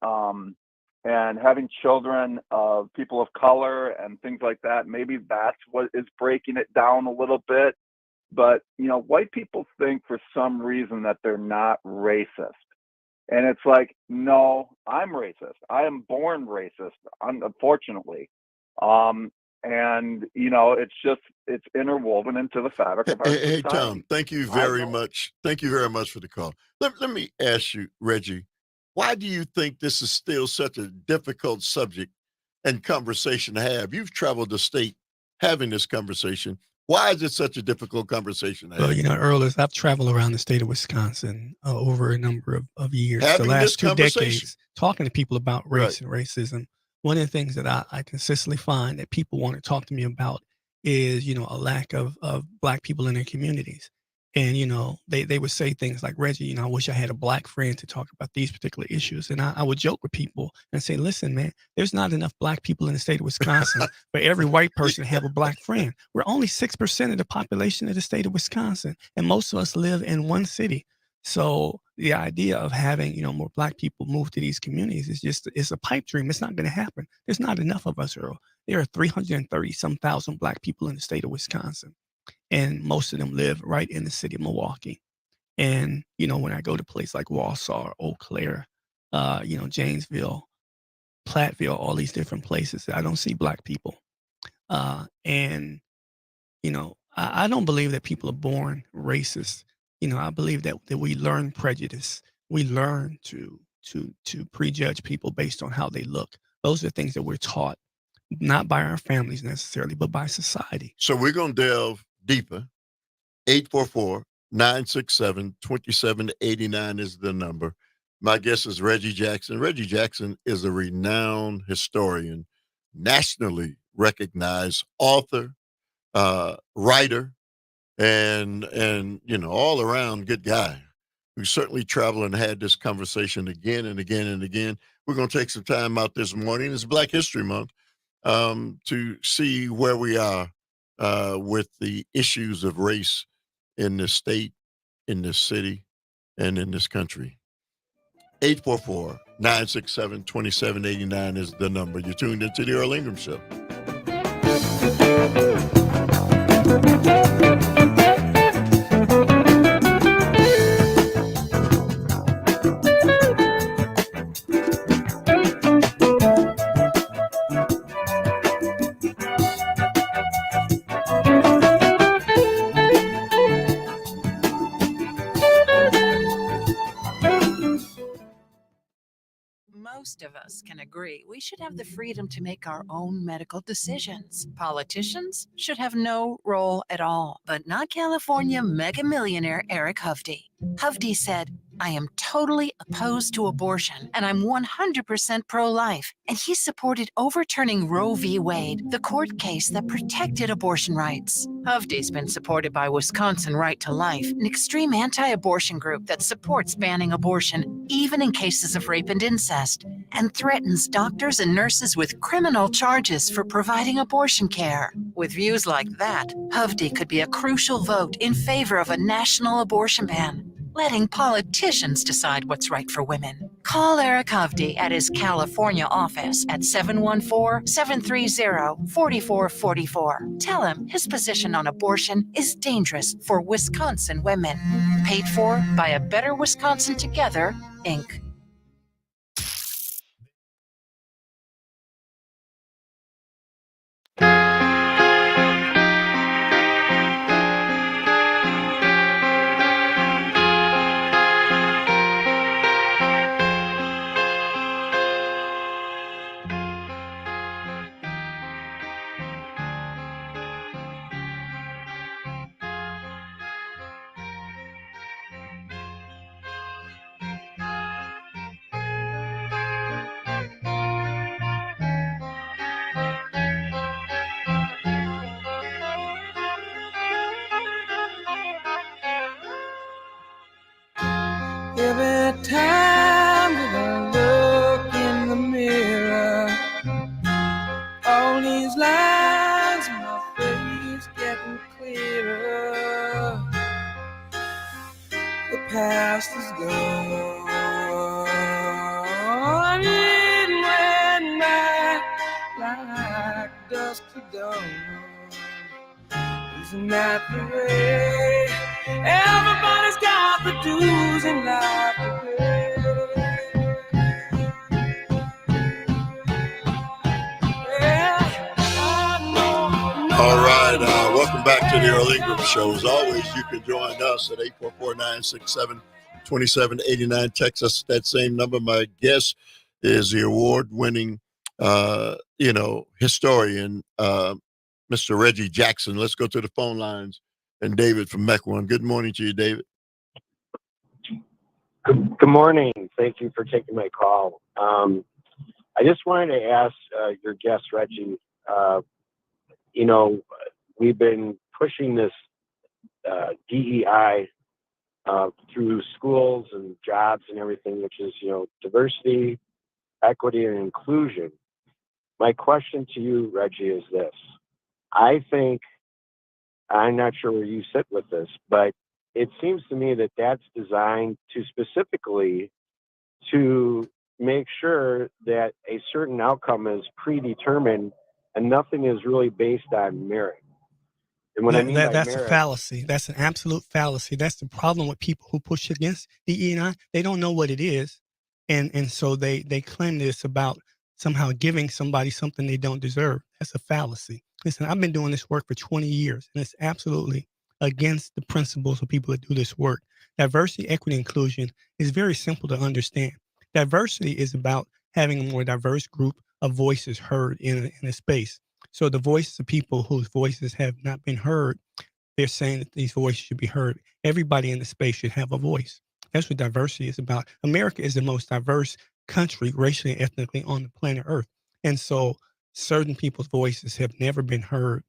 and having children of people of color and things like that. Maybe that's what is breaking it down a little bit. But, white people think for some reason that they're not racist. And it's like, no, I'm racist. I am born racist, unfortunately. It's interwoven into the fabric of our society. Hey, Tom, thank you very much. Thank you very much for the call. Let me ask you, Reggie, why do you think this is still such a difficult subject and conversation to have? You've traveled the state having this conversation. Why is it such a difficult conversation to have? Well, Earl, I've traveled around the state of Wisconsin over a number of years, Having the last this 2 decades, talking to people about race and racism. One of the things that I consistently find that people want to talk to me about is, a lack of black people in their communities. And, they would say things like, Reggie, I wish I had a black friend to talk about these particular issues. And I would joke with people and say, listen, man, there's not enough black people in the state of Wisconsin for every white person to have a black friend. We're only 6% of the population of the state of Wisconsin. And most of us live in one city. So the idea of having, more black people move to these communities it's a pipe dream. It's not going to happen. There's not enough of us, Earl. There are 330-some thousand black people in the state of Wisconsin. And most of them live right in the city of Milwaukee. And, when I go to places like Wausau, Eau Claire, Janesville, Platteville, all these different places, I don't see black people. I don't believe that people are born racist. I believe that we learn prejudice. We learn to prejudge people based on how they look. Those are things that we're taught, not by our families necessarily, but by society. So we're going to delve deeper. 844-967-2789 is the number. My guest is Reggie Jackson. Reggie Jackson is a renowned historian, nationally recognized author, writer, and all around good guy who certainly traveled and had this conversation again and again and again. We're going to take some time out this morning. It's Black History Month to see where we are with the issues of race in this state, in this city, and in this country. 844-967-2789 is the number. You're tuned into the Earl Ingram Show. Most of us can agree we should have the freedom to make our own medical decisions. Politicians should have no role at all, but not California mega millionaire Eric Hovde. Hovde said, I am totally opposed to abortion, and I'm 100% pro-life. And he supported overturning Roe v. Wade, the court case that protected abortion rights. Hovde's been supported by Wisconsin Right to Life, an extreme anti-abortion group that supports banning abortion, even in cases of rape and incest, and threatens doctors and nurses with criminal charges for providing abortion care. With views like that, Hovde could be a crucial vote in favor of a national abortion ban, letting politicians decide what's right for women. Call Eric Hovde at his California office at 714-730-4444. Tell him his position on abortion is dangerous for Wisconsin women. Paid for by A Better Wisconsin Together, Inc. past is gone. It went by like dusk to dawn. Isn't that the way? Everybody's got the dues in life to pay. All right, welcome back to the Earl Ingram Show. As always, you can join us at 844-967-2789. Text us that same number. My guest is the award-winning, historian, Mr. Reggie Jackson. Let's go to the phone lines. And David from Mequon. Good morning to you, David. Good morning. Thank you for taking my call. I just wanted to ask your guest, Reggie, we've been pushing this DEI through schools and jobs and everything, which is, diversity, equity, and inclusion. My question to you, Reggie, is this. I think, I'm not sure where you sit with this, but it seems to me that that's designed to specifically to make sure that a certain outcome is predetermined and nothing is really based on merit. And what I mean by that's merit, a fallacy. That's an absolute fallacy. That's the problem with people who push against DE&I. They don't know what it is. And so they claim that it's about somehow giving somebody something they don't deserve. That's a fallacy. Listen, I've been doing this work for 20 years, and it's absolutely against the principles of people that do this work. Diversity, equity, inclusion is very simple to understand. Diversity is about having a more diverse group of voices heard in a space. So the voices of people whose voices have not been heard, they're saying that these voices should be heard. Everybody in the space should have a voice. That's what diversity is about. America is the most diverse country, racially and ethnically, on the planet Earth. And so certain people's voices have never been heard,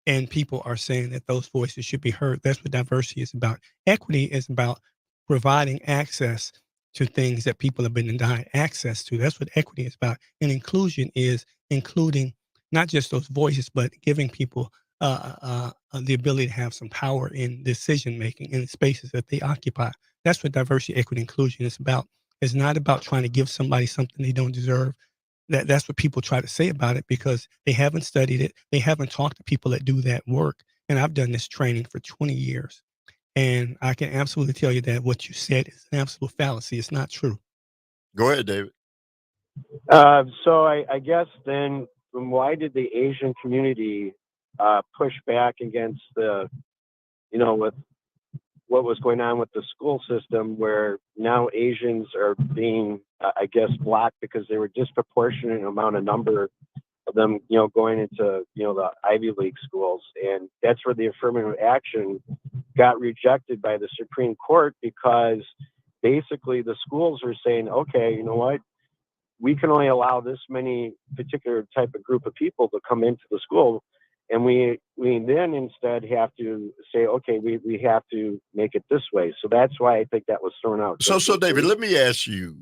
and people are saying that those voices should be heard. That's what diversity is about. Equity is about providing access to things that people have been denied access to. That's what equity is about. And inclusion is including not just those voices, but giving people the ability to have some power in decision-making in the spaces that they occupy. That's what diversity, equity, inclusion is about. It's not about trying to give somebody something they don't deserve. That's what people try to say about it because they haven't studied it. They haven't talked to people that do that work. And I've done this training for 20 years. And I can absolutely tell you that what you said is an absolute fallacy. It's not true. Go ahead, David. So I guess then why did the Asian community push back against with what was going on with the school system where now Asians are being, blocked because they were disproportionate amount of number of them, going into, the Ivy League schools. And that's where the affirmative action got rejected by the Supreme Court because basically the schools are saying, okay, you know what? We can only allow this many particular type of group of people to come into the school. And we then instead have to say, okay, we have to make it this way. So that's why I think that was thrown out. So David, let me ask you,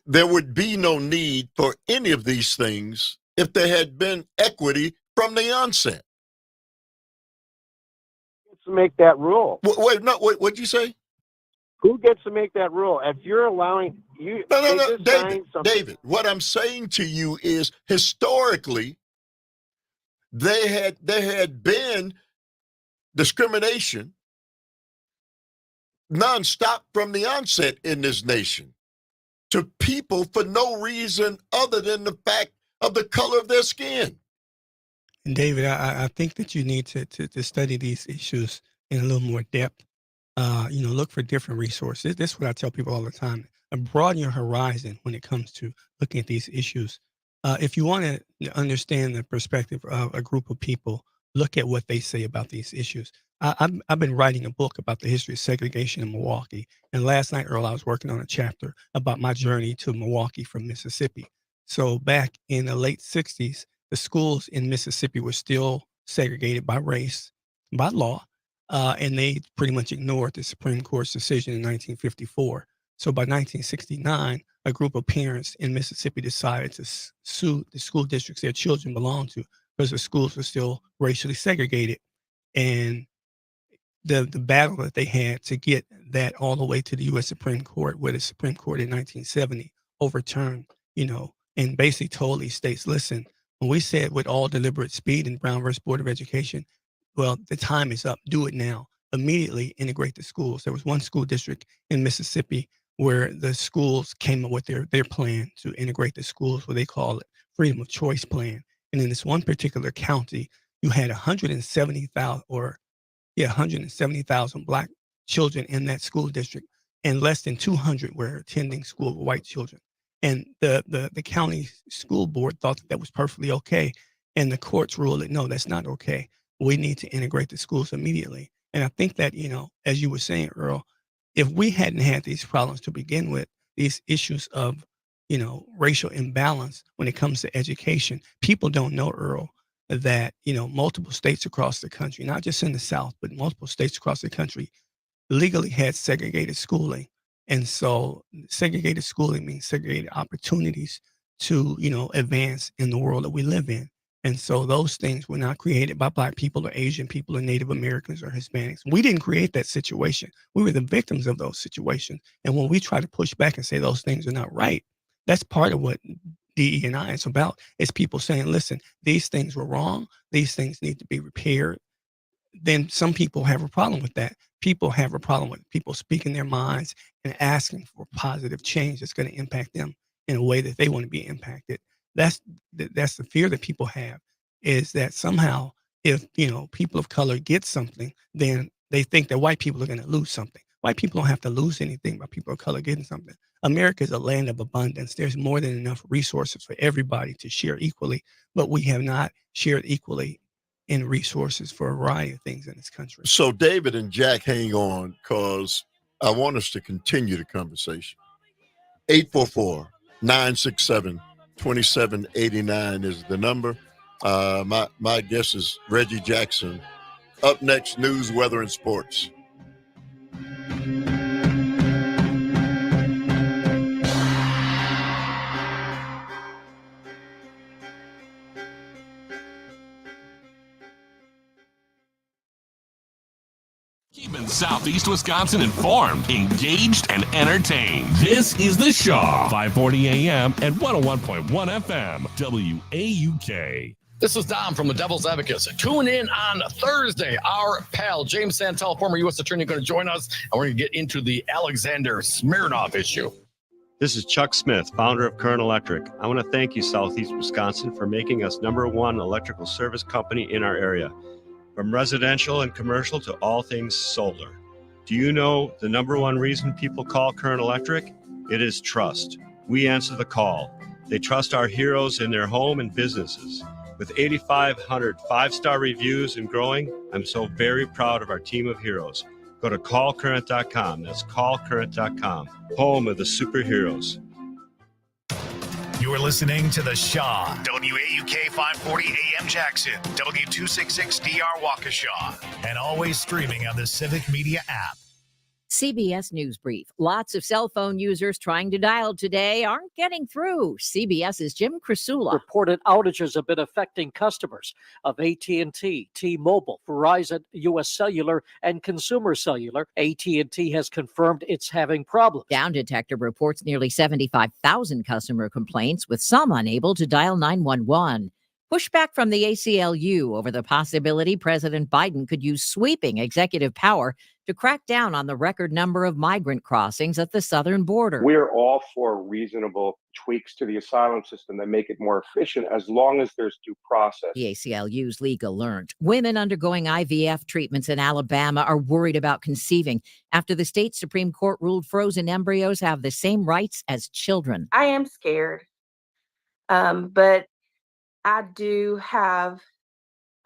there would be no need for any of these things if there had been equity from the onset. To make that rule. What'd you say? Who gets to make that rule? If you're allowing you, no, David. What I'm saying to you is historically, there had been discrimination nonstop from the onset in this nation to people for no reason other than the fact of the color of their skin. And David, I think that you need to study these issues in a little more depth. Look for different resources. This is what I tell people all the time. Broaden your horizon when it comes to looking at these issues. If you want to understand the perspective of a group of people, look at what they say about these issues. I've been writing a book about the history of segregation in Milwaukee. And last night, Earl, I was working on a chapter about my journey to Milwaukee from Mississippi. So back in the late 60s, the schools in Mississippi were still segregated by race, by law. And they pretty much ignored the Supreme Court's decision in 1954. So by 1969, a group of parents in Mississippi decided to sue the school districts their children belonged to because the schools were still racially segregated. And the battle that they had to get that all the way to the U.S. Supreme Court, where the Supreme Court in 1970 overturned, and basically told these states, listen, when we said with all deliberate speed in Brown versus Board of Education, well, the time is up. Do it now. Immediately integrate the schools. There was one school district in Mississippi where the schools came up with their plan to integrate the schools, what they call it freedom of choice plan. And in this one particular county, you had 170,000 Black children in that school district, and less than 200 were attending school with white children. And the county school board thought that was perfectly okay. And the courts ruled that, no, that's not okay. We need to integrate the schools immediately. And I think that, as you were saying, Earl, if we hadn't had these problems to begin with, these issues of, racial imbalance when it comes to education, people don't know, Earl, that, multiple states across the country, not just in the South, but multiple states across the country legally had segregated schooling. And so segregated schooling means segregated opportunities to, advance in the world that we live in. And so those things were not created by Black people or Asian people or Native Americans or Hispanics. We didn't create that situation. We were the victims of those situations. And when we try to push back and say those things are not right, that's part of what DE&I is about, is people saying, listen, these things were wrong. These things need to be repaired. Then some people have a problem with that. People have a problem with people speaking their minds and asking for positive change that's going to impact them in a way that they want to be impacted. That's the fear that people have, is that somehow if, people of color get something, then they think that white people are going to lose something. White people don't have to lose anything by people of color getting something. America is a land of abundance. There's more than enough resources for everybody to share equally, but we have not shared equally in resources for a variety of things in this country. So David and Jack, hang on, because I want us to continue the conversation. 844-967-2789 is the number. My guess is Reggie Jackson. Up next, news, weather, and sports. Keeping Southeast Wisconsin informed, engaged, and entertained. This is The Shaw, 540 AM and 101.1 FM, WAUK. This is Dom from the Devil's Advocates. Tune in on Thursday. Our pal, James Santel, former U.S. Attorney, going to join us, and we're going to get into the Alexander Smirnoff issue. This is Chuck Smith, founder of Current Electric. I want to thank you, Southeast Wisconsin, for making us #1 electrical service company in our area. From residential and commercial to all things solar. Do you know the #1 reason people call Current Electric? It is trust. We answer the call. They trust our heroes in their home and businesses. With 8,500 5-star reviews and growing, I'm so very proud of our team of heroes. Go to callcurrent.com. That's callcurrent.com, home of the superheroes. You're listening to The Shaw, WAUK 540 AM Jackson, W266DR Waukesha, and always streaming on the Civic Media app. CBS News Brief. Lots of cell phone users trying to dial today aren't getting through. CBS's Jim Krasula. Reported outages have been affecting customers of AT&T, T-Mobile, Verizon, U.S. Cellular, and Consumer Cellular. AT&T has confirmed it's having problems. Down Detector reports nearly 75,000 customer complaints, with some unable to dial 911. Pushback from the ACLU over the possibility President Biden could use sweeping executive power to crack down on the record number of migrant crossings at the southern border. We're all for reasonable tweaks to the asylum system that make it more efficient, as long as there's due process. The ACLU's legal learned women undergoing IVF treatments in Alabama are worried about conceiving after the state Supreme Court ruled frozen embryos have the same rights as children. I am scared, but I do have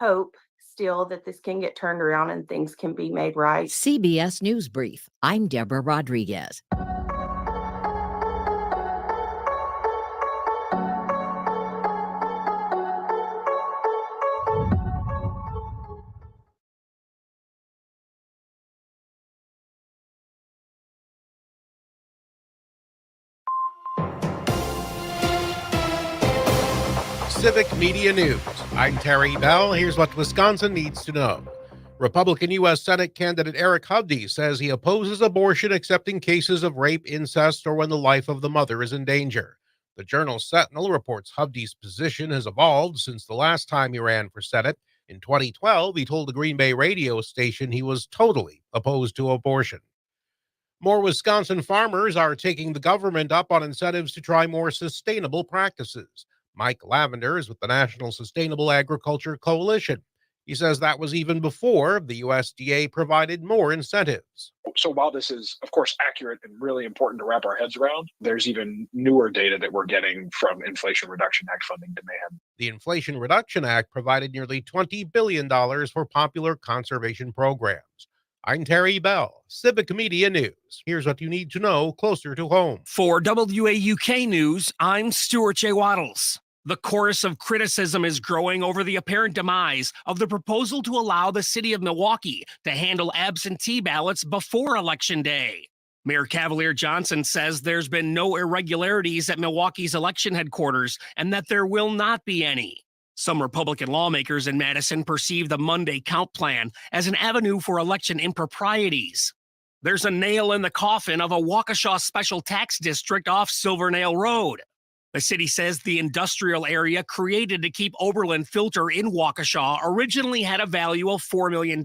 hope still that this can get turned around and things can be made right. CBS News Brief. I'm Deborah Rodriguez. Civic Media News. I'm Terry Bell. Here's what Wisconsin needs to know. Republican U.S. Senate candidate Eric Hovde says he opposes abortion except in cases of rape, incest, or when the life of the mother is in danger. The Journal Sentinel reports Hovde's position has evolved since the last time he ran for Senate. In 2012, he told the Green Bay radio station he was totally opposed to abortion. More Wisconsin farmers are taking the government up on incentives to try more sustainable practices. Mike Lavender is with the National Sustainable Agriculture Coalition. He says that was even before the USDA provided more incentives. So while this is, of course, accurate and really important to wrap our heads around, there's even newer data that we're getting from Inflation Reduction Act funding demand. The Inflation Reduction Act provided nearly $20 billion for popular conservation programs. I'm Terry Bell, Civic Media News. Here's what you need to know closer to home. For WAUK News, I'm Stuart J. Waddles. The chorus of criticism is growing over the apparent demise of the proposal to allow the city of Milwaukee to handle absentee ballots before Election Day. Mayor Cavalier Johnson says there's been no irregularities at Milwaukee's election headquarters and that there will not be any. Some Republican lawmakers in Madison perceive the Monday count plan as an avenue for election improprieties. There's a nail in the coffin of a Waukesha special tax district off Silvernail Road. The city says the industrial area created to keep Oberlin Filter in Waukesha originally had a value of $4 million.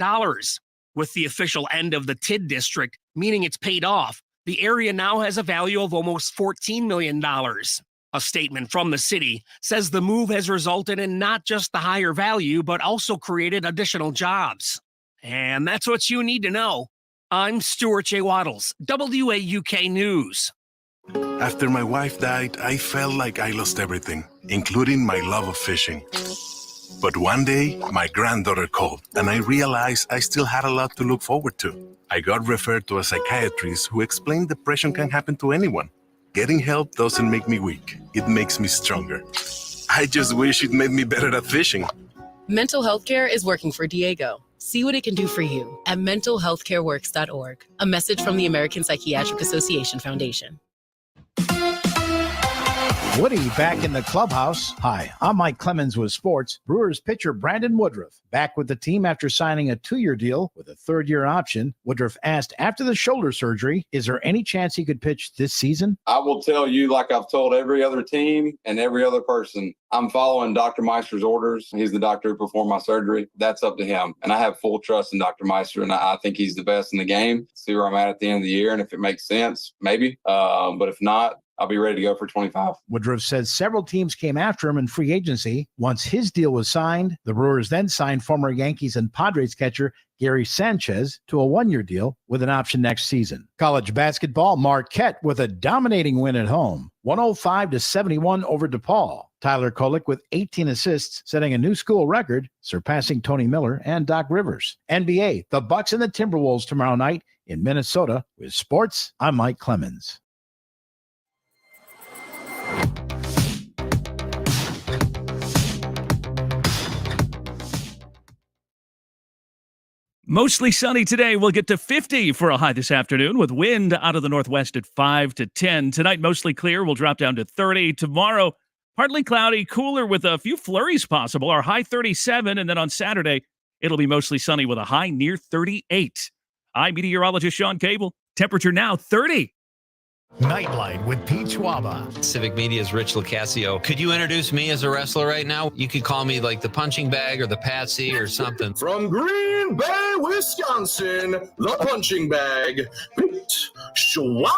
With the official end of the TID district, meaning it's paid off, the area now has a value of almost $14 million. A statement from the city says the move has resulted in not just the higher value, but also created additional jobs. And that's what you need to know. I'm Stuart J. Waddles, WAUK News. After my wife died, I felt like I lost everything, including my love of fishing. But one day, my granddaughter called, and I realized I still had a lot to look forward to. I got referred to a psychiatrist who explained depression can happen to anyone. Getting help doesn't make me weak. It makes me stronger. I just wish it made me better at fishing. Mental health care is working for Diego. See what it can do for you at mentalhealthcareworks.org. A message from the American Psychiatric Association Foundation. Woody back in the clubhouse. Hi, I'm Mike Clemens with sports. Brewers pitcher Brandon Woodruff back with the team after signing a 2-year deal with a 3rd-year option. Woodruff asked after the shoulder surgery, is there any chance he could pitch this season? I will tell you, like I've told every other team and every other person, I'm following Dr. Meister's orders. He's the doctor who performed my surgery. That's up to him. And I have full trust in Dr. Meister, and I think he's the best in the game. See where I'm at the end of the year, and if it makes sense, maybe. But if not, I'll be ready to go for 25. Woodruff says several teams came after him in free agency. Once his deal was signed, the Brewers then signed former Yankees and Padres catcher Gary Sanchez to a 1-year deal with an option next season. College basketball, Marquette with a dominating win at home, 105-71 over DePaul. Tyler Kolek with 18 assists, setting a new school record, surpassing Tony Miller and Doc Rivers. NBA, the Bucks and the Timberwolves tomorrow night in Minnesota. With sports, I'm Mike Clemens. Mostly sunny today. We'll get to 50 for a high this afternoon with wind out of the northwest at 5 to 10. Tonight, mostly clear. We'll drop down to 30. Tomorrow, partly cloudy, cooler with a few flurries possible. Our high 37. And then on Saturday, it'll be mostly sunny with a high near 38. I'm meteorologist Sean Cable. Temperature now 30. Nightlight with Pete Schwaba. Civic Media's Rich Locasio. Could you introduce me as a wrestler right now? You could call me like the punching bag or the Patsy or something. From Green Bay, Wisconsin, the punching bag, Pete Schwaba.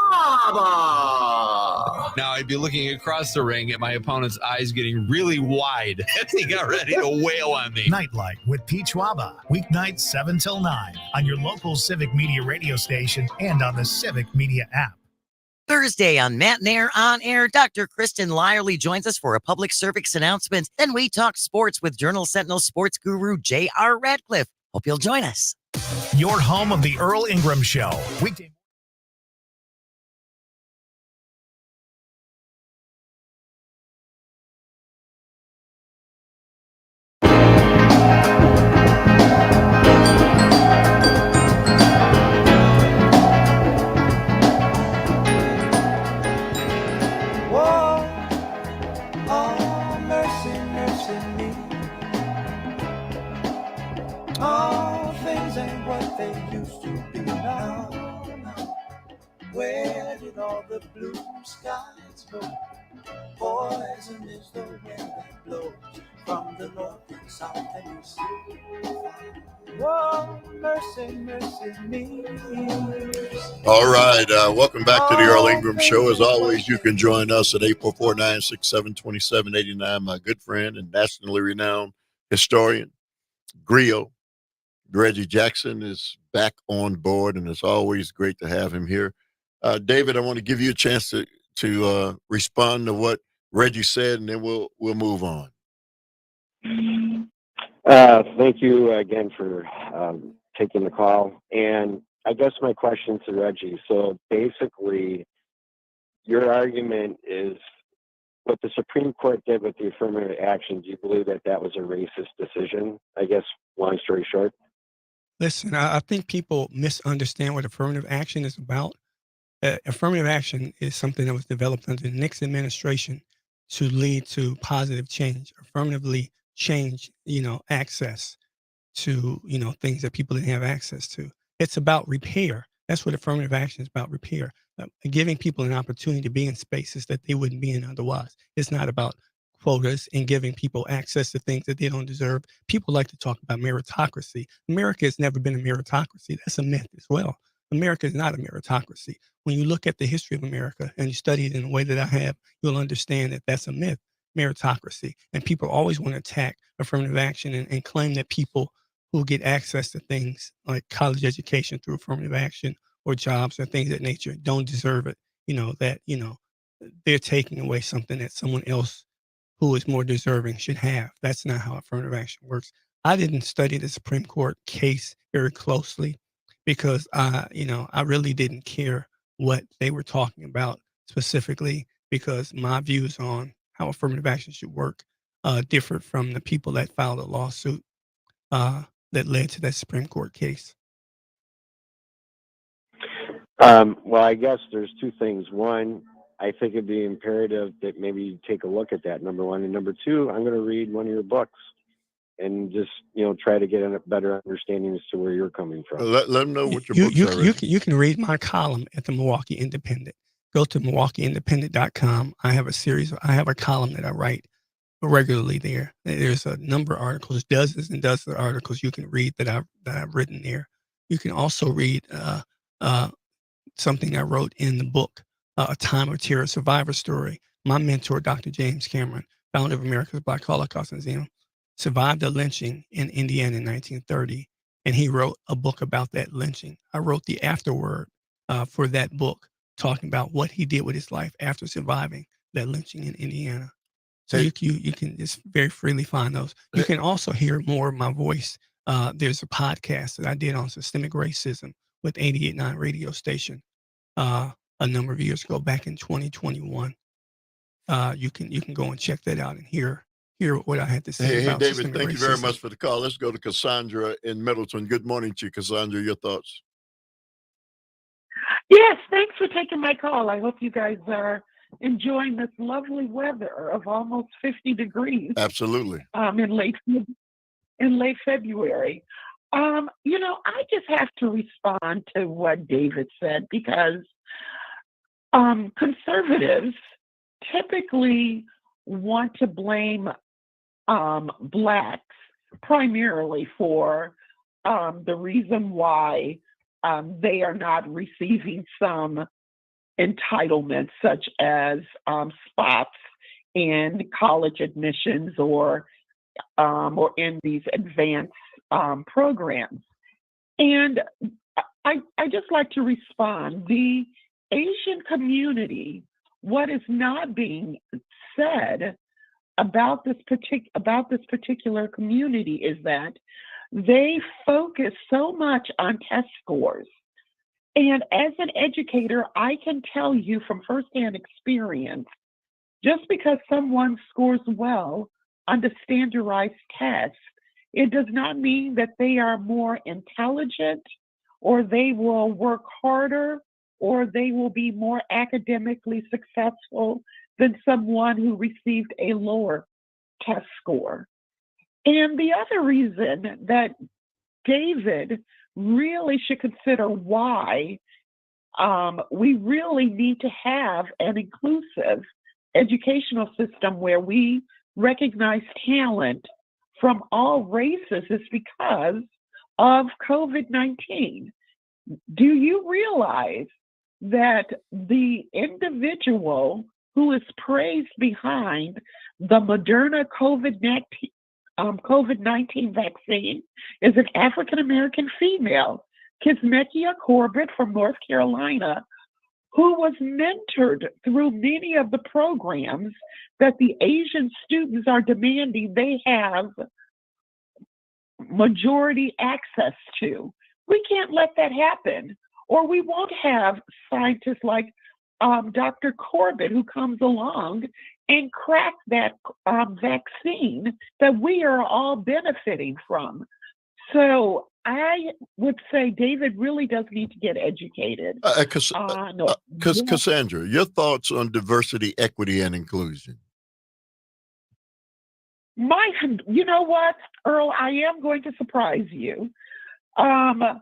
Now I'd be looking across the ring at my opponent's eyes getting really wide as he got ready to wail on me. Nightlight with Pete Schwaba. Weeknights 7 till 9 on your local Civic Media radio station and on the Civic Media app. Thursday on Matt and Air On Air, Dr. Kristen Lyerly joins us for a public service announcement. Then we talk sports with Journal Sentinel sports guru J.R. Radcliffe. Hope you'll join us. Your home of the Earl Ingram Show. Weekday. All things they used to be now. Where did all the blue skies go? Poison is the wind that blows from the north and south and east. Oh, mercy, mercy me. All right. Welcome back to the Earl Ingram Show. As always, you can join us at 844-967-2789. My good friend and nationally renowned historian, Griot, Reggie Jackson, is back on board, and it's always great to have him here. David, I want to give you a chance to respond to what Reggie said, and then we'll move on. Thank you again for taking the call. And I guess my question to Reggie, so basically your argument is what the Supreme Court did with the affirmative action. Do you believe that that was a racist decision? I guess, long story short. Listen, I think people misunderstand what affirmative action is about. Affirmative action is something that was developed under the Nixon administration to lead to positive change, affirmatively change, access to, things that people didn't have access to. It's about repair. That's what affirmative action is about, repair. Giving people an opportunity to be in spaces that they wouldn't be in otherwise. It's not about quotas and giving people access to things that they don't deserve. People like to talk about meritocracy. America has never been a meritocracy. That's a myth as well. America is not a meritocracy. When you look at the history of America and you study it in the way that I have, you'll understand that that's a myth, meritocracy. And people always want to attack affirmative action and claim that people who get access to things like college education through affirmative action or jobs or things of that nature don't deserve it. They're taking away something that someone else who is more deserving should have. That's not how affirmative action works. I didn't study the Supreme Court case very closely because I really didn't care what they were talking about specifically, because my views on how affirmative action should work differed from the people that filed a lawsuit that led to that Supreme Court case. Well, I guess there's two things. One, I think it'd be imperative that maybe you take a look at that, number one. And number two, I'm going to read one of your books and just, try to get a better understanding as to where you're coming from. Let them know what your books are. You can read my column at the Milwaukee Independent. Go to MilwaukeeIndependent.com. I have a column that I write regularly there. There's a number of articles, dozens and dozens of articles you can read that I've written there. You can also read something I wrote in the book, A Time of Terror Survivor Story. My mentor, Dr. James Cameron, founder of America's Black Holocaust Museum, survived a lynching in Indiana in 1930, and he wrote a book about that lynching. I wrote the afterword for that book, talking about what he did with his life after surviving that lynching in Indiana. So you can just very freely find those. You can also hear more of my voice. There's a podcast that I did on systemic racism with 88.9 radio station a number of years ago, back in 2021. You can go and check that out and hear what I had to say about David, systemic thank racism. you very much for the call. Let's go to Cassandra in Middleton. Good morning to you, Cassandra. Your thoughts? Yes, thanks for taking my call. I hope you guys are enjoying this lovely weather of almost 50 degrees. Absolutely. In late February. I just have to respond to what David said, because conservatives typically want to blame Blacks primarily for the reason why they are not receiving some entitlements, such as spots in college admissions or in these advanced programs. And I just like to respond. The Asian community, what is not being said about this particular community is that they focus so much on test scores. And as an educator, I can tell you from firsthand experience, just because someone scores well on the standardized test, it does not mean that they are more intelligent, or they will work harder, or they will be more academically successful than someone who received a lower test score. And the other reason that David really should consider why we really need to have an inclusive educational system where we recognize talent from all races is because of COVID-19. Do you realize that the individual who is praised behind the Moderna COVID-19 vaccine is an African-American female, Kismekia Corbett from North Carolina, who was mentored through many of the programs that the Asian students are demanding they have majority access to. We can't let that happen, or we won't have scientists like Dr. Corbett who comes along and crack that vaccine that we are all benefiting from. So I would say David really does need to get educated. Cassandra, your thoughts on diversity, equity, and inclusion? You know what, Earl, I am going to surprise you. I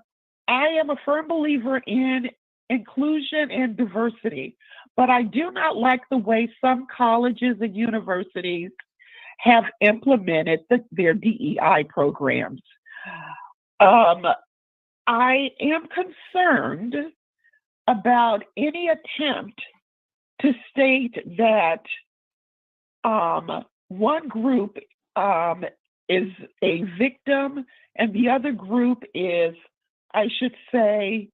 am a firm believer in inclusion and diversity, but I do not like the way some colleges and universities have implemented their DEI programs. I am concerned about any attempt to state that one group is a victim and the other group is, I should say,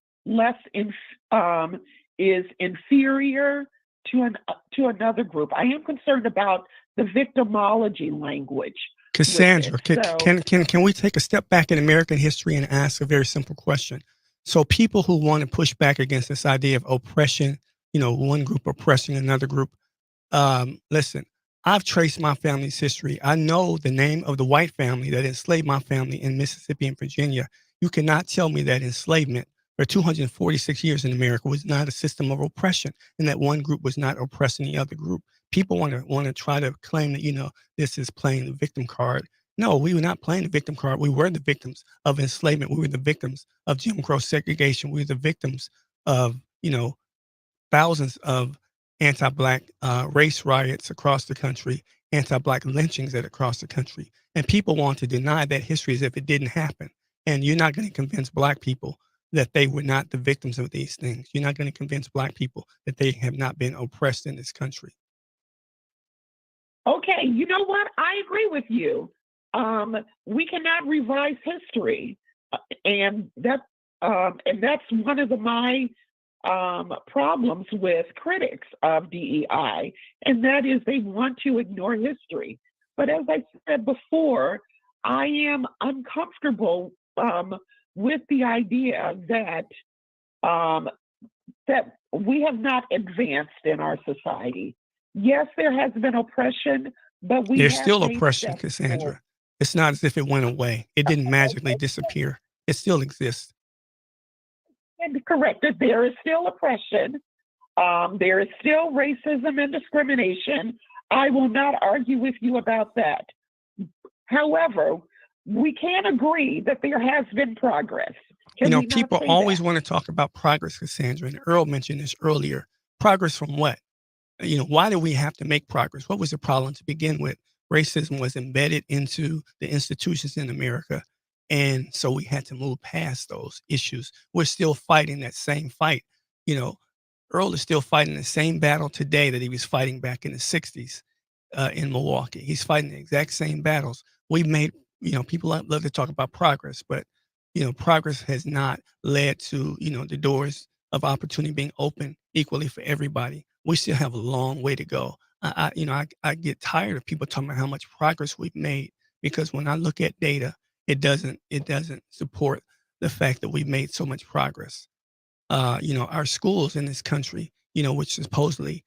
is inferior to another group. I am concerned about the victimology language. Cassandra, can we take a step back in American history and ask a very simple question? So people who want to push back against this idea of oppression, one group oppressing another group, listen, I've traced my family's history. I know the name of the white family that enslaved my family in Mississippi and Virginia. You cannot tell me that enslavement for 246 years in America was not a system of oppression and that one group was not oppressing the other group. People want to try to claim that, this is playing the victim card. No, we were not playing the victim card. We were the victims of enslavement. We were the victims of Jim Crow segregation. We were the victims of, thousands of anti-Black race riots across the country, anti-Black lynchings across the country. And people want to deny that history as if it didn't happen. And you're not going to convince Black people that they were not the victims of these things. You're not going to convince Black people that they have not been oppressed in this country. Okay, you know what? I agree with you. We cannot revise history, and that's one of my problems with critics of DEI, and that is they want to ignore history. But as I said before, I am uncomfortable with the idea that that we have not advanced in our society. Yes, there has been oppression, but there's still oppression, Cassandra. Forward. It's not as if it went away. It didn't magically disappear. It still exists. And correct that there is still oppression. There is still racism and discrimination. I will not argue with you about that. However, we can agree that there has been progress. People always want to talk about progress, Cassandra, and Earl mentioned this earlier. Progress from what? Why do we have to make progress? What was the problem to begin with? Racism was embedded into the institutions in America. And so we had to move past those issues. We're still fighting that same fight. Earl is still fighting the same battle today that he was fighting back in the 60s in Milwaukee. He's fighting the exact same battles. We've made, people love to talk about progress, but, progress has not led to, the doors of opportunity being open equally for everybody. We still have a long way to go. I get tired of people talking about how much progress we've made, because when I look at data, it doesn't support the fact that we've made so much progress. Our schools in this country, which supposedly,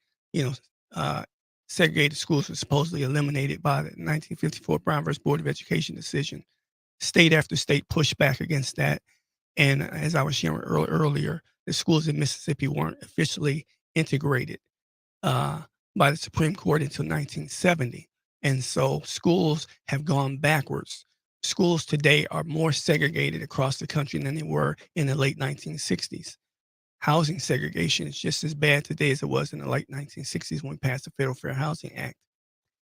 segregated schools were supposedly eliminated by the 1954 Brown versus Board of Education decision. State after state pushed back against that. And as I was sharing earlier, the schools in Mississippi weren't officially integrated by the Supreme Court until 1970. And so schools have gone backwards schools today are more segregated across the country than they were in the late 1960s. Housing segregation is just as bad today as it was in the late 1960s when we passed the Federal Fair Housing Act.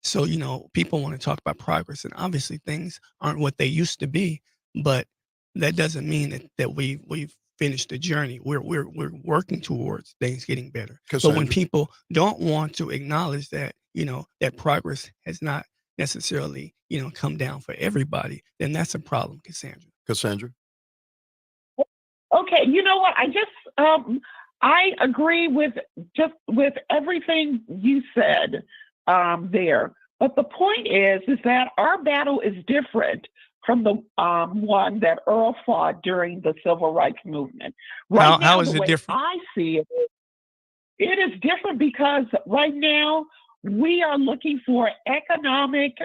So, people want to talk about progress, and obviously things aren't what they used to be, but that doesn't mean that we've finished the journey. We're working towards things getting better. But when people don't want to acknowledge that, that progress has not necessarily, come down for everybody, then that's a problem, Cassandra. Cassandra? Okay, you know what? I agree with everything you said there. But the point is that our battle is different from the one that Earl fought during the Civil Rights Movement. How is it different? I see it is different because right now we are looking for economic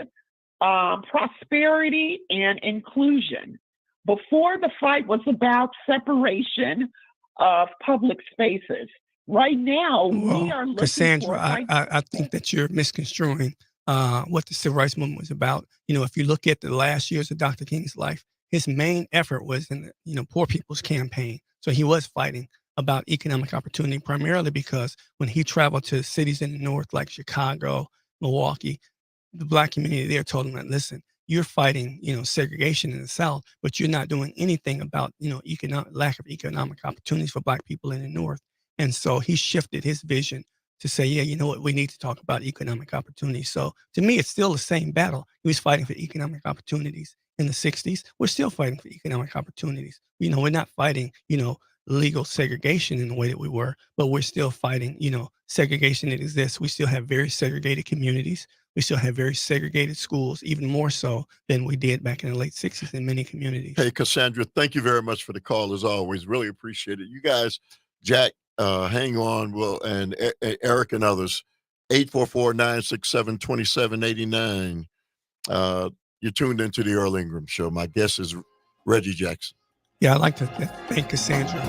prosperity and inclusion. Before, the fight was about separation of public spaces. Right now, we are looking Cassandra, for... I think that you're misconstruing what the Civil Rights Movement was about. If you look at the last years of Dr. King's life, his main effort was in the Poor People's Campaign. So he was fighting about economic opportunity, primarily because when he traveled to cities in the North like Chicago, Milwaukee, the Black community there told him that, listen, you're fighting, segregation in the South, but you're not doing anything about, lack of economic opportunities for Black people in the North. And so he shifted his vision to say, yeah, you know what, we need to talk about economic opportunities. So to me, it's still the same battle. He was fighting for economic opportunities in the 60s. We're still fighting for economic opportunities. We're not fighting, legal segregation in the way that we were, but we're still fighting, segregation that exists. We still have very segregated communities. We still have very segregated schools, even more so than we did back in the late 60s in many communities. Hey, Cassandra, thank you very much for the call, as always. Really appreciate it. You guys, Jack, hang on, and Eric and others, 844-967-2789. You're tuned into the Earl Ingram Show. My guest is Reggie Jackson. Yeah, I'd like to thank Cassandra.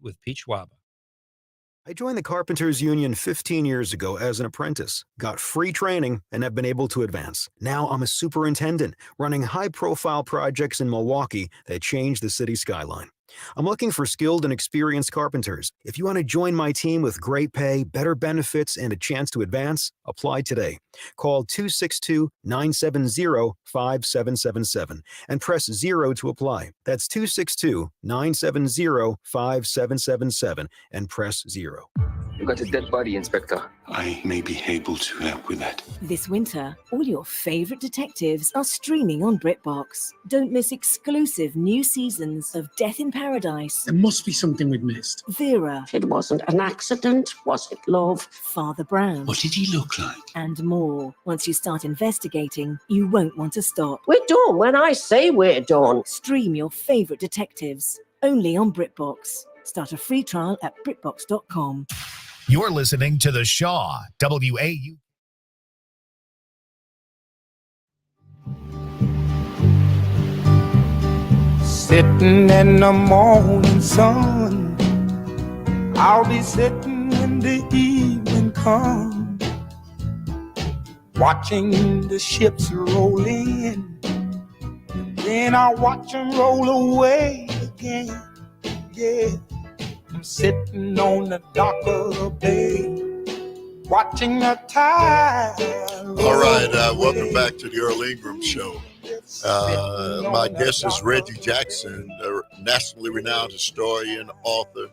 With Pete Schwab. I joined the Carpenters Union 15 years ago as an apprentice, got free training, and have been able to advance. Now I'm a superintendent, running high-profile projects in Milwaukee that change the city skyline. I'm looking for skilled and experienced carpenters. If you want to join my team with great pay, better benefits, and a chance to advance, apply today. Call 262-970-5777 and press 0 to apply. That's 262-970-5777 and press 0. You got a dead body, Inspector. I may be able to help with that. This winter, all your favorite detectives are streaming on BritBox. Don't miss exclusive new seasons of Death in Paradise. There must be something we've missed. Vera. It wasn't an accident, was it, love? Father Brown. What did he look like? And more. Once you start investigating, you won't want to stop. We're done when I say we're done. Stream your favorite detectives, only on BritBox. Start a free trial at BritBox.com. You're listening to The Shaw, WAU. Sitting in the morning sun, I'll be sitting when the evening comes, watching the ships roll in, then I'll watch them roll away again. Yeah, I'm sitting on the dock of the bay, watching the tide. All right, welcome back to the Earl Ingram Show. My guest is Reggie Jackson, a nationally renowned historian, author,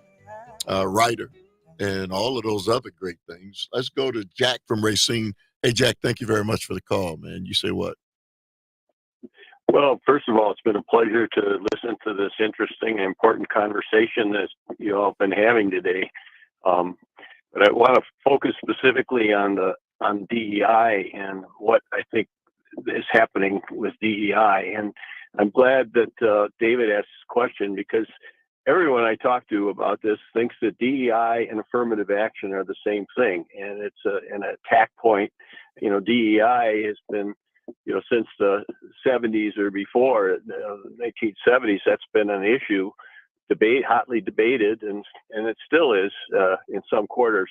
writer, and all of those other great things. Let's go to Jack from Racine. Hey, Jack, thank you very much for the call, man. You say what? Well, first of all, it's been a pleasure to listen to this interesting and important conversation that you all have been having today. But I want to focus specifically on DEI and what I think is happening with DEI. And I'm glad that David asked this question, because everyone I talk to about this thinks that DEI and affirmative action are the same thing, and it's an attack point. DEI has been, since the 70s or before, 1970s, that's been an issue, hotly debated, and it still is in some quarters.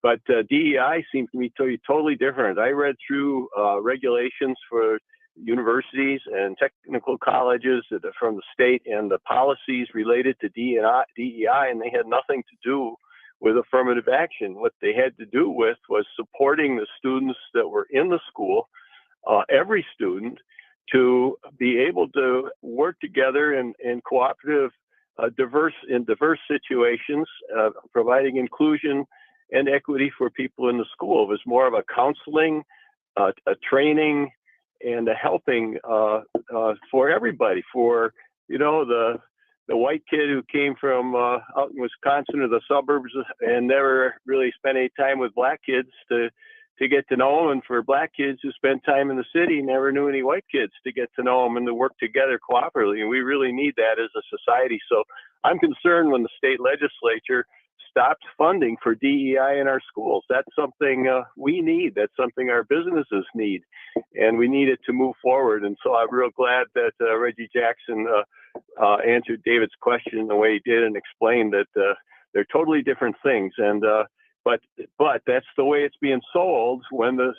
But DEI seems to me to be totally different. I read through regulations for universities and technical colleges from the state, and the policies related to DEI, and they had nothing to do with affirmative action. What they had to do with was supporting the students that were in the school, every student, to be able to work together in cooperative, diverse situations, providing inclusion and equity for people in the school. It was more of a counseling, a training, and a helping for everybody. For the white kid who came from out in Wisconsin or the suburbs and never really spent any time with black kids to get to know them, and for black kids who spent time in the city, never knew any white kids, to get to know them and to work together cooperatively. And we really need that as a society. So I'm concerned when the state legislature stops funding for DEI in our schools. That's something we need. That's something our businesses need, and we need it to move forward. And so I'm real glad that Reggie Jackson answered David's question the way he did and explained that they're totally different things. And but that's the way it's being sold when the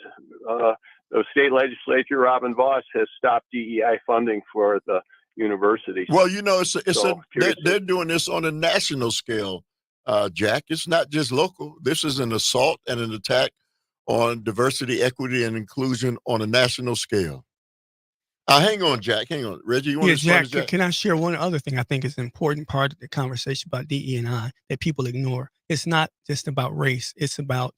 state legislature, Robin Voss, has stopped DEI funding for the universities. Well, they're doing this on a national scale. Jack, it's not just local. This is an assault and an attack on diversity, equity, and inclusion on a national scale. Hang on, Jack. Hang on. Reggie, you want to Jack, Jack? Can I share one other thing I think is an important part of the conversation about DE&I that people ignore? It's not just about race. It's about,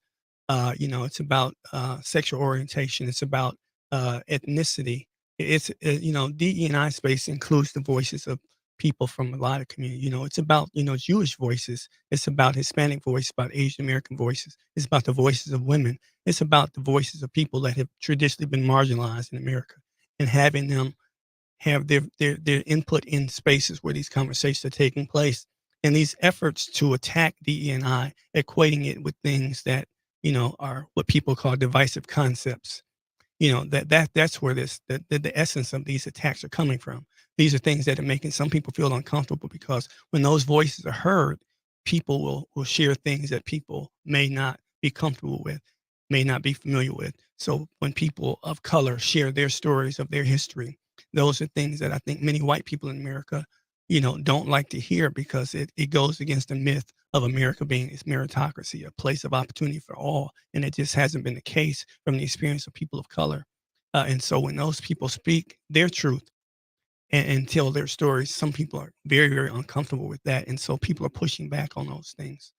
it's about sexual orientation. It's about ethnicity. It's, DE&I space includes the voices of people from a lot of communities. It's about, Jewish voices. It's about Hispanic voices, about Asian American voices. It's about the voices of women. It's about the voices of people that have traditionally been marginalized in America, and having them have their input in spaces where these conversations are taking place. And these efforts to attack DE&I, equating it with things that, are what people call divisive concepts. That's where the essence of these attacks are coming from. These are things that are making some people feel uncomfortable, because when those voices are heard, people will share things that people may not be comfortable with, may not be familiar with. So when people of color share their stories of their history, those are things that I think many white people in America, don't like to hear, because it goes against the myth of America being its meritocracy, a place of opportunity for all. And it just hasn't been the case from the experience of people of color. And so when those people speak their truth and tell their stories, some people are very, very uncomfortable with that. And so people are pushing back on those things.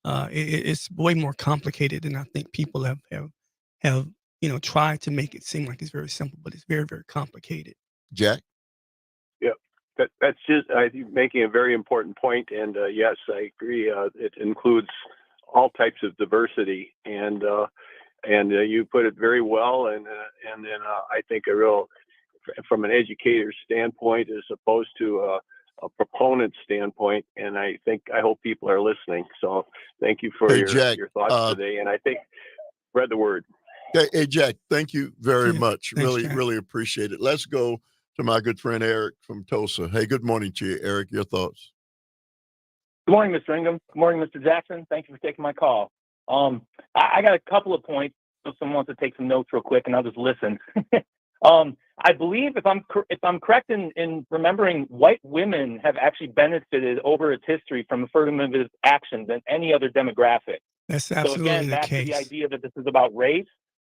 It's way more complicated than I think people have tried to make it seem like it's very simple, but it's very, very complicated. Jack? Yeah, that's just, I think, making a very important point. And yes, I agree. It includes all types of diversity, and you put it very well. And then I think from an educator's standpoint, as opposed to a proponent standpoint, and I hope people are listening. So thank you for your thoughts today, and I think spread the word. Hey, Jack, thank you very much. Thanks, Jack. Really appreciate it. Let's go to my good friend Eric from Tulsa. Hey, good morning to you, Eric. Your thoughts? Good morning, Mr. Ingram. Good morning, Mr. Jackson. Thank you for taking my call. I got a couple of points. So someone wants to take some notes real quick, and I'll just listen. I believe, if I'm correct in remembering, white women have actually benefited over its history from affirmative action than any other demographic. That's absolutely so again, back the case. to the idea that this is about race.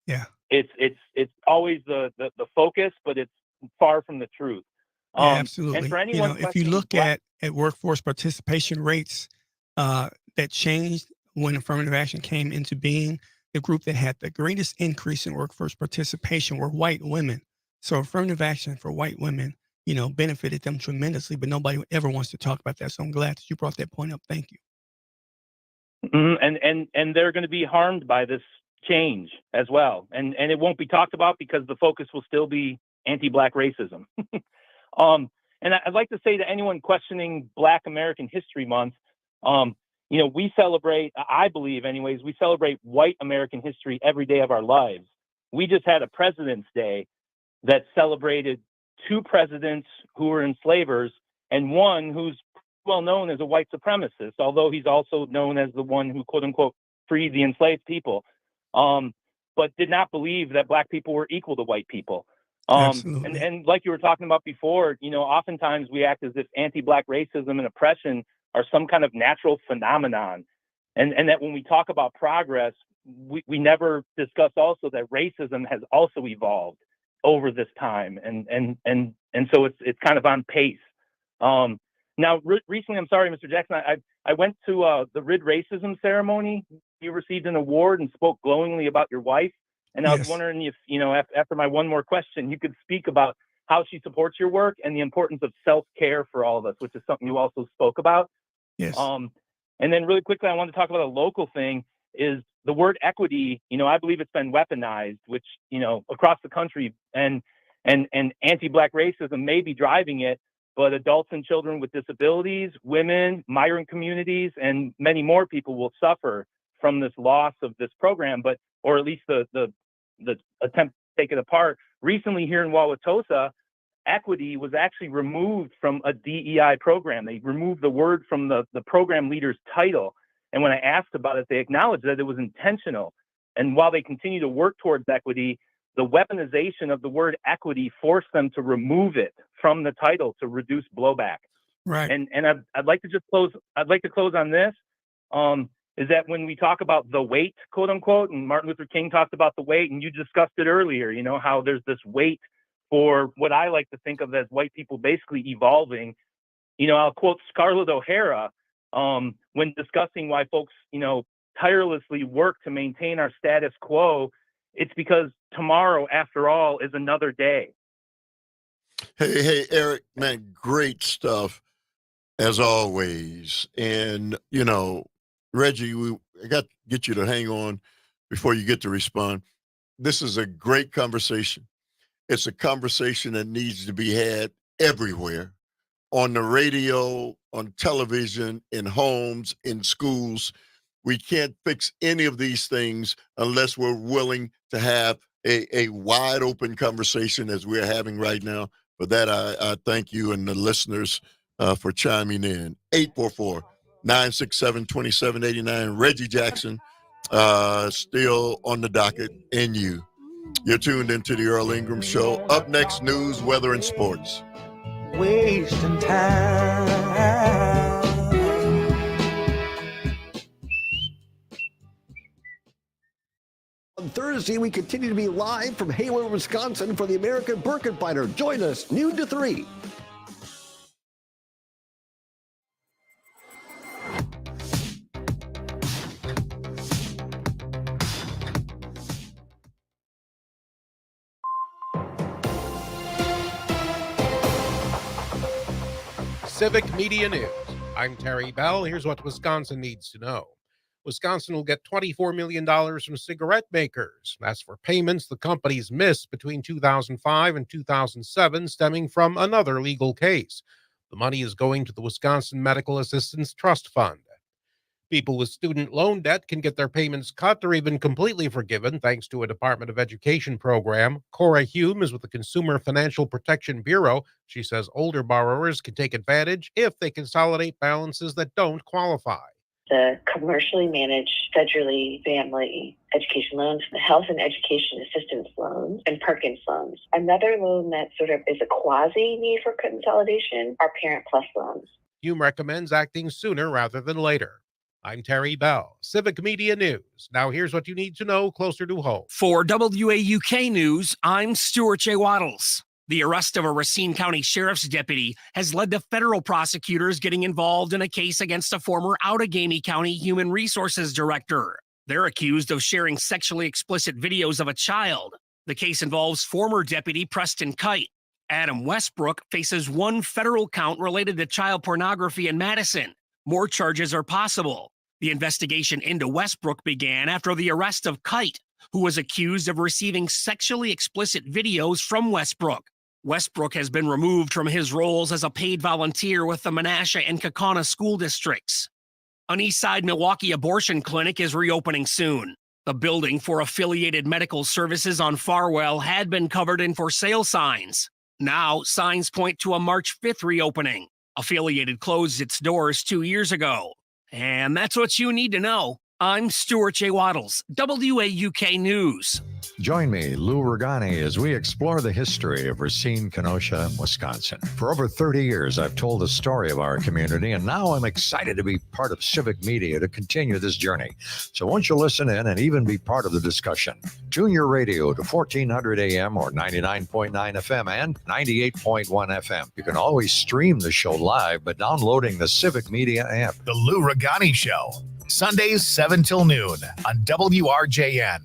Yeah, it's always the focus, but it's far from the truth. Yeah, absolutely. And for anyone, if you look at workforce participation rates that changed when affirmative action came into being, the group that had the greatest increase in workforce participation were white women. So affirmative action for white women, benefited them tremendously, but nobody ever wants to talk about that. So I'm glad that you brought that point up. Thank you. Mm-hmm. And they're going to be harmed by this change as well. And it won't be talked about because the focus will still be anti-Black racism. And I'd like to say to anyone questioning Black American History Month, we celebrate, I believe anyways, we celebrate white American history every day of our lives. We just had a President's Day that celebrated 2 presidents who were enslavers and one who's well known as a white supremacist, although he's also known as the one who, quote unquote, freed the enslaved people, but did not believe that Black people were equal to white people. And like you were talking about before, oftentimes we act as if anti-Black racism and oppression are some kind of natural phenomenon. And that when we talk about progress, we never discuss also that racism has also evolved over this time. And so it's kind of on pace. Now, recently, I'm sorry, Mr. Jackson, I went to the Rid Racism ceremony. You received an award and spoke glowingly about your wife. And I was wondering if, after my one more question, you could speak about how she supports your work and the importance of self-care for all of us, which is something you also spoke about. Yes. And then really quickly, I want to talk about a local thing is the word equity. I believe it's been weaponized, which, across the country and anti-Black racism may be driving it, but adults and children with disabilities, women, migrant communities, and many more people will suffer from this loss of this program, or at least the attempt to take it apart. Recently here in Wauwatosa, equity was actually removed from a DEI program. They removed the word from the program leader's title. And when I asked about it, they acknowledged that it was intentional. And while they continue to work towards equity, the weaponization of the word equity forced them to remove it from the title to reduce blowback. Right. And I'd like to just close. I'd like to close on this. Is that when we talk about the weight, quote unquote, and Martin Luther King talked about the weight, and you discussed it earlier, how there's this weight for what I like to think of as white people basically evolving. I'll quote Scarlett O'Hara when discussing why folks, tirelessly work to maintain our status quo. It's because tomorrow, after all, is another day. Hey, Eric, man, great stuff as always. And, Reggie, I got to get you to hang on before you get to respond. This is a great conversation. It's a conversation that needs to be had everywhere, on the radio, on television, in homes, in schools. We can't fix any of these things unless we're willing to have a wide open conversation as we're having right now. For that, I thank you and the listeners for chiming in. 844-967-2789. Reggie Jackson still on the docket, and you're tuned into the Earl Ingram Show. Up next, news, weather, and sports. Wasting time. On Thursday, we continue to be live from Hayward, Wisconsin for the American Birkin Fighter. Join us noon to 3. Civic Media News. I'm Terry Bell. Here's what Wisconsin needs to know. Wisconsin will get $24 million from cigarette makers. That's for payments the companies missed between 2005 and 2007, stemming from another legal case. The money is going to the Wisconsin Medical Assistance Trust Fund. People with student loan debt can get their payments cut or even completely forgiven thanks to a Department of Education program. Cora Hume is with the Consumer Financial Protection Bureau. She says older borrowers can take advantage if they consolidate balances that don't qualify. The commercially managed federally family education loans, the health and education assistance loans, and Perkins loans. Another loan that sort of is a quasi need for consolidation are Parent Plus loans. Hume recommends acting sooner rather than later. I'm Terry Bell, Civic Media News. Now here's what you need to know closer to home. For WAUK News, I'm Stuart J. Waddles. The arrest of a Racine County Sheriff's deputy has led to federal prosecutors getting involved in a case against a former Outagamie County Human Resources Director. They're accused of sharing sexually explicit videos of a child. The case involves former Deputy Preston Kite. Adam Westbrook faces one federal count related to child pornography in Madison. More charges are possible. The investigation into Westbrook began after the arrest of Kite, who was accused of receiving sexually explicit videos from Westbrook. Westbrook has been removed from his roles as a paid volunteer with the Menasha and Kaukauna school districts. An Eastside Milwaukee abortion clinic is reopening soon. The building for affiliated medical services on Farwell had been covered in for sale signs. Now, signs point to a March 5th reopening. Affiliated closed its doors 2 years ago. And that's what you need to know. I'm Stuart J. Waddles, WAUK News. Join me, Lou Regani, as we explore the history of Racine, Kenosha, and Wisconsin. For over 30 years, I've told the story of our community, and now I'm excited to be part of civic media to continue this journey. So won't you listen in and even be part of the discussion? Tune your radio to 1400 AM or 99.9 FM and 98.1 FM. You can always stream the show live by downloading the Civic Media app. The Lou Regani Show, Sundays 7 till noon on WRJN.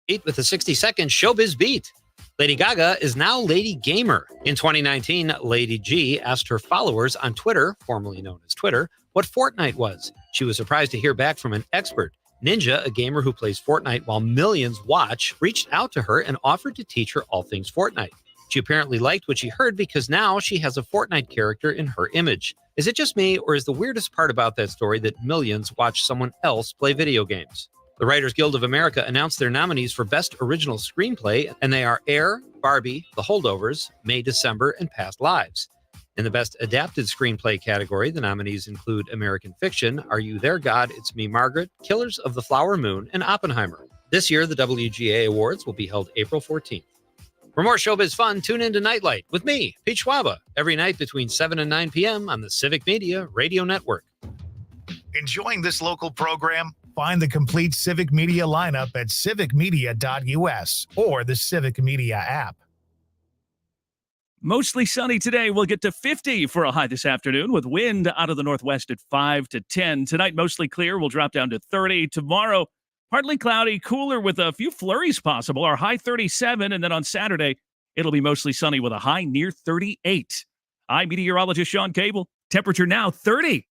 8 with a 60-second Showbiz Beat. Lady Gaga is now Lady Gamer. In 2019, Lady G asked her followers on Twitter, formerly known as Twitter, what Fortnite was. She was surprised to hear back from an expert. Ninja, a gamer who plays Fortnite while millions watch, reached out to her and offered to teach her all things Fortnite. She apparently liked what she heard because now she has a Fortnite character in her image. Is it just me, or is the weirdest part about that story that millions watch someone else play video games? The Writers Guild of America announced their nominees for Best Original Screenplay, and they are Air, Barbie, The Holdovers, May, December, and Past Lives. In the Best Adapted Screenplay category, the nominees include American Fiction, Are You There, God? It's Me, Margaret, Killers of the Flower Moon, and Oppenheimer. This year, the WGA Awards will be held April 14th. For more showbiz fun, tune in to Nightlight with me, Pete Schwaba, every night between 7 and 9 p.m. on the Civic Media Radio Network. Enjoying this local program? Find the complete Civic Media lineup at civicmedia.us or the Civic Media app. Mostly sunny today. We'll get to 50 for a high this afternoon with wind out of the northwest at 5 to 10. Tonight, mostly clear. We'll drop down to 30. Tomorrow, partly cloudy, cooler with a few flurries possible. Our high 37. And then on Saturday, it'll be mostly sunny with a high near 38. I'm meteorologist Sean Cable. Temperature now 30.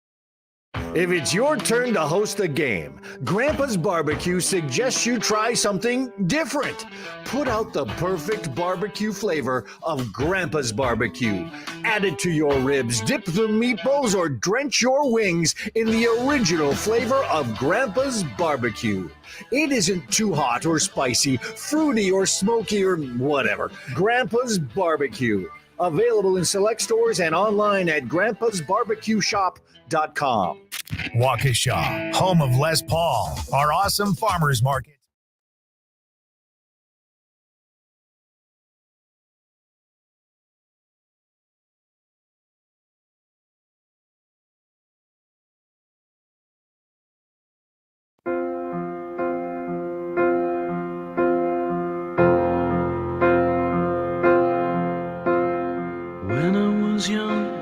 If it's your turn to host a game, Grandpa's Barbecue suggests you try something different. Put out the perfect barbecue flavor of Grandpa's Barbecue. Add it to your ribs, dip the meatballs, or drench your wings in the original flavor of Grandpa's Barbecue. It isn't too hot or spicy, fruity or smoky or whatever. Grandpa's Barbecue. Available in select stores and online at grandpasbarbecueshop.com. Waukesha, home of Les Paul, our awesome farmers market. When I was young,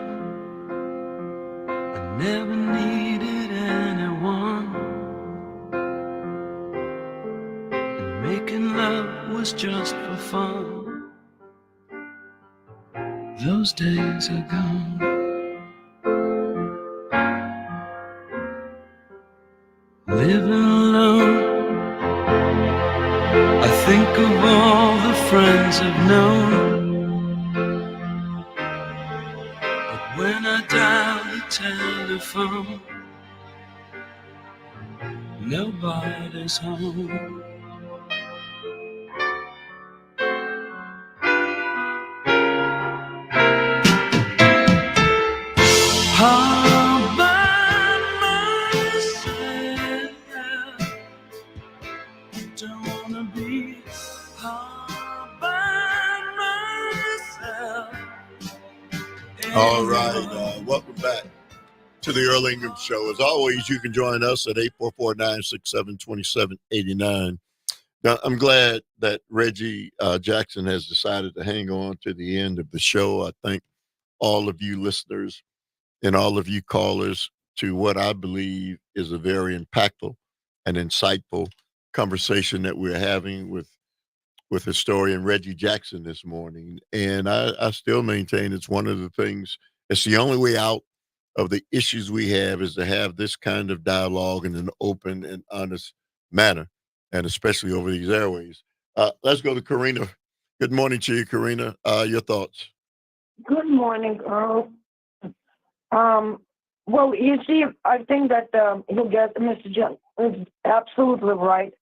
I never needed anyone, and making love was just for fun. Those days are gone. Living alone, I think of all the friends I've known. When I dial the telephone, nobody's home. All by myself, don't wanna be all by myself. All right. Welcome back to the Earl Ingram Show. As always, you can join us at 844-967-2789. Now, I'm glad that Reggie Jackson has decided to hang on to the end of the show. I thank all of you listeners and all of you callers to what I believe is a very impactful and insightful conversation that we're having with historian Reggie Jackson this morning. And I still maintain it's one of the things, it's the only way out of the issues we have is to have this kind of dialogue in an open and honest manner, and especially over these airways. Let's go to Karina Good morning to you, Karina. Your thoughts? Good morning, Earl. Well, you see, I think that he'll get Mr. John is absolutely right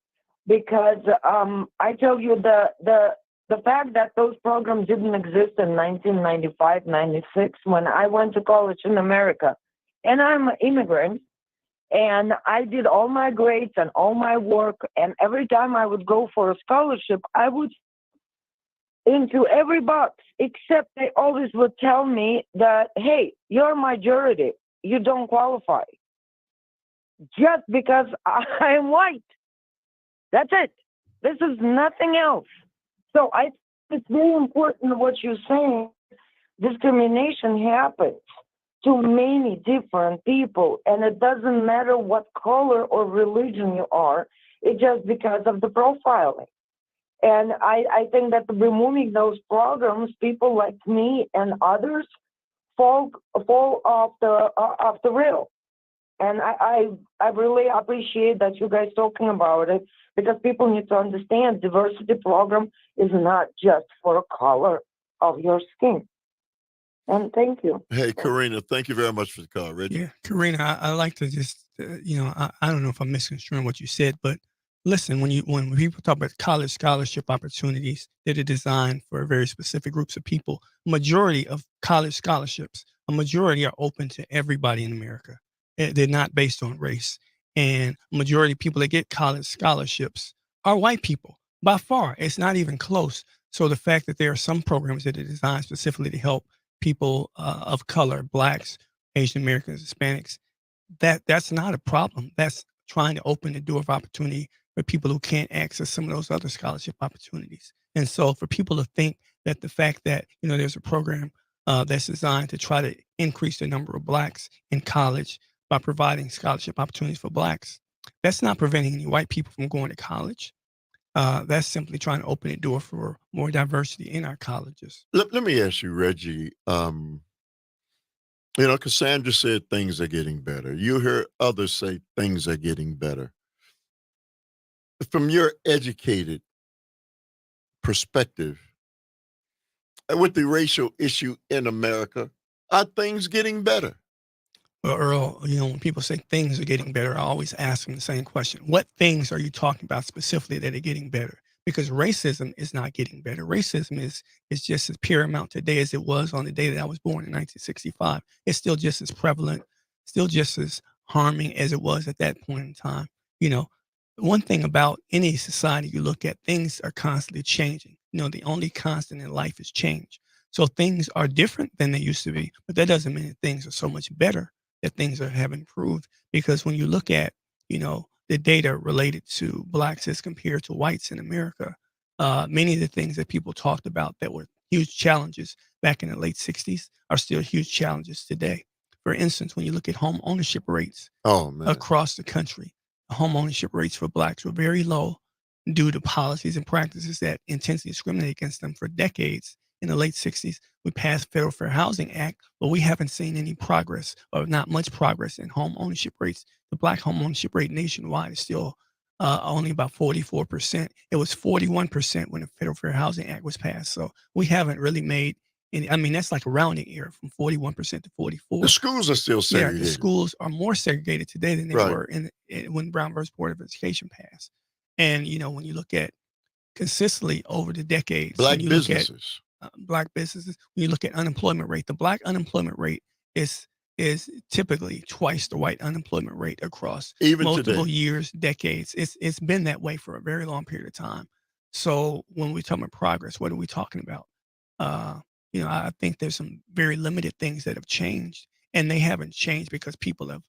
because I tell you the fact that those programs didn't exist in 1995, 96 when I went to college in America, and I'm an immigrant, and I did all my grades and all my work, and every time I would go for a scholarship, I would into every box, except they always would tell me that, hey, you're a majority. You don't qualify. Just because I am white. That's it. This is nothing else. So I think it's very important what you're saying. Discrimination happens to many different people, and it doesn't matter what color or religion you are. It's just because of the profiling. And I think that removing those programs, people like me and others fall off the rail. And I really appreciate that you guys talking about it because people need to understand diversity program is not just for a color of your skin. And thank you. Hey, Karina, thank you very much for the call, Reggie. Yeah, Karina, I like to just, I don't know if I'm misconstruing what you said, but listen, when people talk about college scholarship opportunities that are designed for very specific groups of people, majority of college scholarships, a majority are open to everybody in America. They're not based on race. And a majority of people that get college scholarships are white people. By far, it's not even close. So the fact that there are some programs that are designed specifically to help people of color, blacks, Asian Americans, Hispanics, that's not a problem. That's trying to open the door of opportunity for people who can't access some of those other scholarship opportunities. And so for people to think that the fact that, there's a program that's designed to try to increase the number of blacks in college by providing scholarship opportunities for blacks, that's not preventing any white people from going to college. That's simply trying to open the door for more diversity in our colleges. Let me ask you, Reggie. Cassandra said things are getting better. You hear others say things are getting better. From your educated perspective, with the racial issue in America, are things getting better? Well, Earl, when people say things are getting better, I always ask them the same question. What things are you talking about specifically that are getting better? Because racism is not getting better. Racism is just as paramount today as it was on the day that I was born in 1965. It's still just as prevalent, still just as harming as it was at that point in time. One thing about any society you look at, things are constantly changing. The only constant in life is change. So things are different than they used to be, but that doesn't mean that things are so much better, that things have improved. Because when you look at, the data related to blacks as compared to whites in America, many of the things that people talked about that were huge challenges back in the late 60s are still huge challenges today. For instance, when you look at home ownership rates across the country, home ownership rates for blacks were very low due to policies and practices that intensely discriminate against them for decades. In the late 60s, we passed Federal Fair Housing Act, but we haven't seen any progress or not much progress in home ownership rates. The black home ownership rate nationwide is still only about 44%. It was 41% when the Federal Fair Housing Act was passed. So we haven't really made any, that's like a rounding error from 41% to 44. The schools are still segregated. Yeah, the schools are more segregated today than they were when Brown versus Board of Education passed. And, when you look at consistently over the decades, Black when you businesses. look at black businesses, when you look at unemployment rate, the black unemployment rate is typically twice the white unemployment rate across Even multiple today. years, decades. It's been that way for a very long period of time. So when we talk about progress, what are we talking about? I think there's some very limited things that have changed, and they haven't changed because people have,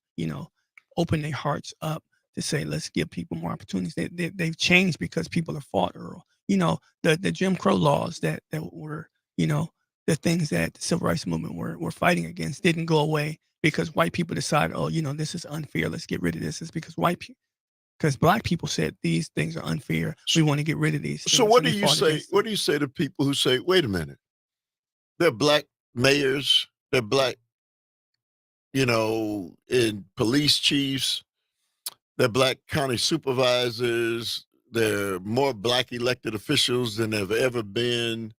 opened their hearts up to say, let's give people more opportunities. They've changed because people have fought, Earl. The Jim Crow laws that were, the things that the civil rights movement were fighting against didn't go away because white people decided, this is unfair. Let's get rid of this. It's because because black people said these things are unfair. We want to get rid of these things. So what do you say? What do you say to people who say, wait a minute, they're black mayors, they're black, and police chiefs, they're black county supervisors, there are more black elected officials than have ever been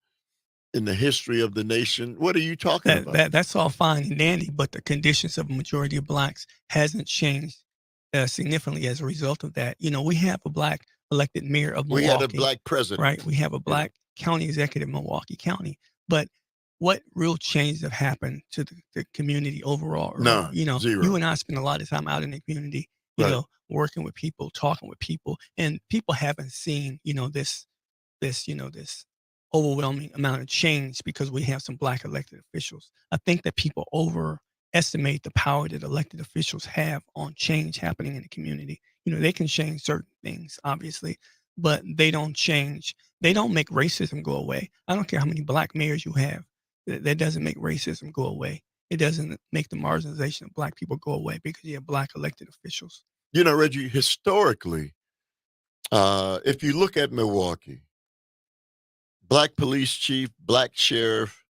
in the history of the nation. What are you talking about? That's all fine and dandy, but the conditions of a majority of blacks hasn't changed significantly as a result of that. We have a black elected mayor of Milwaukee. We had a black president. Right. We have a black county executive in Milwaukee County. But what real changes have happened to the community overall? None. Zero. You and I spend a lot of time out in the community, working with people, talking with people, and people haven't seen, this overwhelming amount of change because we have some black elected officials. I think that people overestimate the power that elected officials have on change happening in the community. They can change certain things, obviously, but they don't make racism go away. I don't care how many black mayors you have. That doesn't make racism go away. It doesn't make the marginalization of black people go away because you have black elected officials. Reggie, historically, if you look at Milwaukee, black police chief, black sheriff,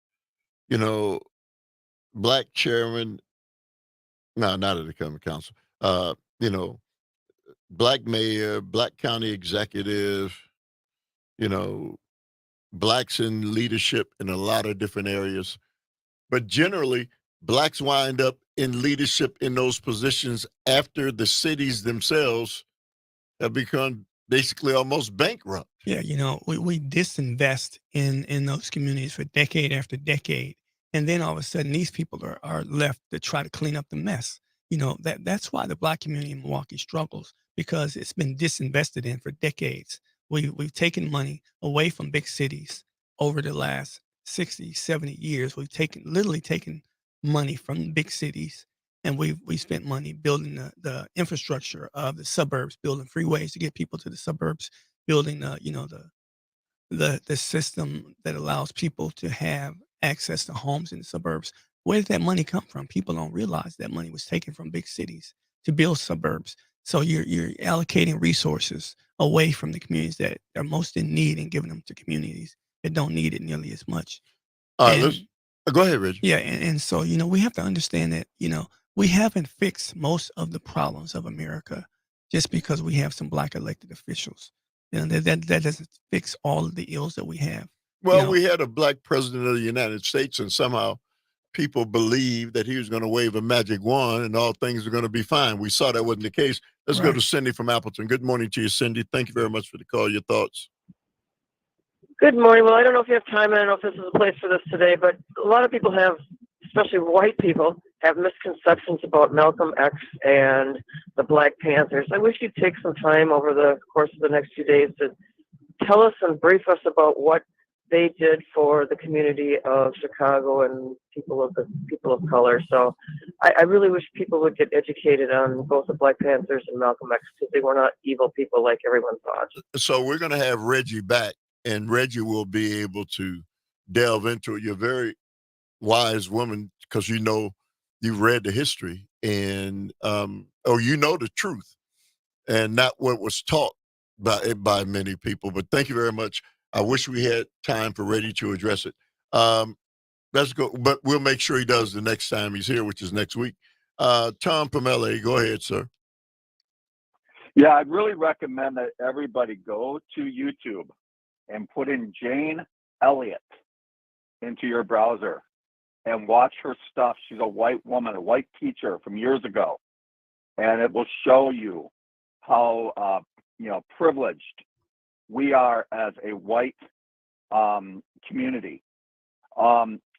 black chairman, no, not at the county council, black mayor, black county executive, blacks in leadership in a lot of different areas. But generally, blacks wind up in leadership in those positions after the cities themselves have become basically almost bankrupt. Yeah, we disinvest in those communities for decade after decade. And then all of a sudden, these people are left to try to clean up the mess. That's why the black community in Milwaukee struggles, because it's been disinvested in for decades. We've taken money away from big cities over the last 60, 70 years. We've literally taken money from big cities, and we spent money building the infrastructure of the suburbs, building freeways to get people to the suburbs, building the system that allows people to have access to homes in the suburbs. Where did that money come from? People don't realize that money was taken from big cities to build suburbs. So you're allocating resources away from the communities that are most in need and giving them to communities that don't need it nearly as much. All right, go ahead, Reggie. Yeah, and so, we have to understand that, we haven't fixed most of the problems of America just because we have some black elected officials. That doesn't fix all of the ills that we have. Well, we had a black president of the United States, and somehow people believed that he was going to wave a magic wand and all things are going to be fine. We saw that wasn't the case. Let's go to Cindy from Appleton. Good morning to you, Cindy. Thank you very much for the call. Your thoughts? Good morning. Well, I don't know if you have time. I don't know if this is a place for this today, but a lot of people have, especially white people, have misconceptions about Malcolm X and the Black Panthers. I wish you'd take some time over the course of the next few days to tell us and brief us about what they did for the community of Chicago and people of color. So I really wish people would get educated on both the Black Panthers and Malcolm X, because they were not evil people like everyone thought. So we're going to have Reggie back, and Reggie will be able to delve into it. You're a very wise woman, because you've read the history and the truth and not what was taught by many people. But thank you very much. I wish we had time for Reggie to address it. Let's go, but we'll make sure he does the next time he's here, which is next week. Tom from LA, go ahead, sir. Yeah, I'd really recommend that everybody go to YouTube and put in Jane Elliott into your browser and watch her stuff. She's a white woman, a white teacher from years ago, and it will show you how privileged we are as a white community.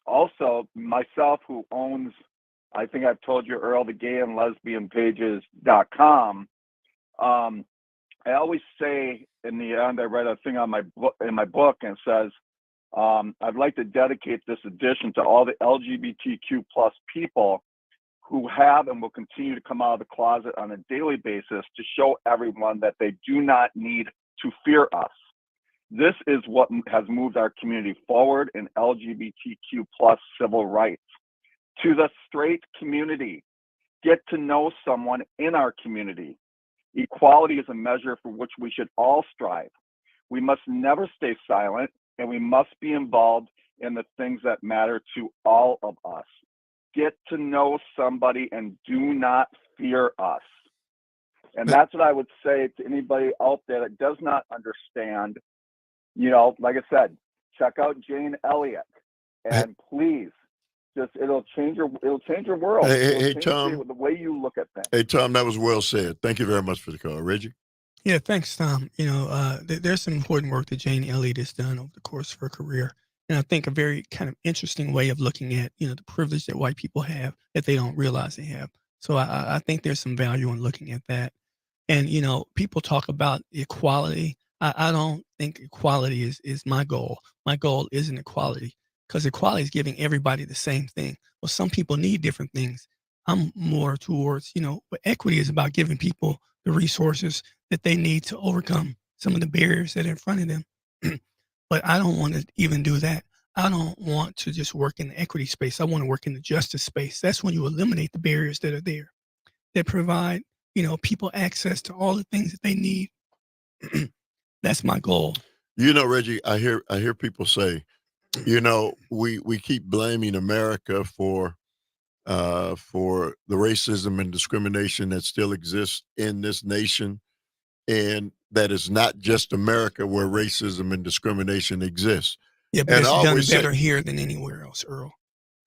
Also, myself, who owns, I think I've told you, Earl, the gay and lesbian pages.com. I always say in the end, I write a thing on in my book, and it says, I'd like to dedicate this edition to all the LGBTQ plus people who have and will continue to come out of the closet on a daily basis to show everyone that they do not need to fear us. This is what has moved our community forward in LGBTQ plus civil rights. To the straight community, get to know someone in our community. Equality is a measure for which we should all strive. We must never stay silent, and we must be involved in the things that matter to all of us. Get to know somebody and do not fear us. And that's what I would say to anybody out there that does not understand. You know, like I said, check out Jane Elliott, and please, it'll change your world. Hey, It'll change Tom. the way you look at things. Hey, Tom, that was well said. Thank you very much for the call. Reggie? Yeah, thanks, Tom. You know, there's some important work that Jane Elliott has done over the course of her career. And I think a very kind of interesting way of looking at, you know, the privilege that white people have that they don't realize they have. So I think there's some value in looking at that. And, you know, people talk about equality. I don't think equality is my goal. My goal isn't equality, because equality is giving everybody the same thing. Well, some people need different things. I'm more towards, you know, but equity is about giving people the resources that they need to overcome some of the barriers that are in front of them. But I don't want to even do that. I don't want to just work in the equity space. I want to work in the justice space. That's when you eliminate the barriers that are there, that provide, you know, people access to all the things that they need. That's my goal. You know, Reggie, I hear people say, you know, we keep blaming America for the racism and discrimination that still exists in this nation, and that is not just America where racism and discrimination exists. Yeah, but it's done better here than anywhere else, Earl.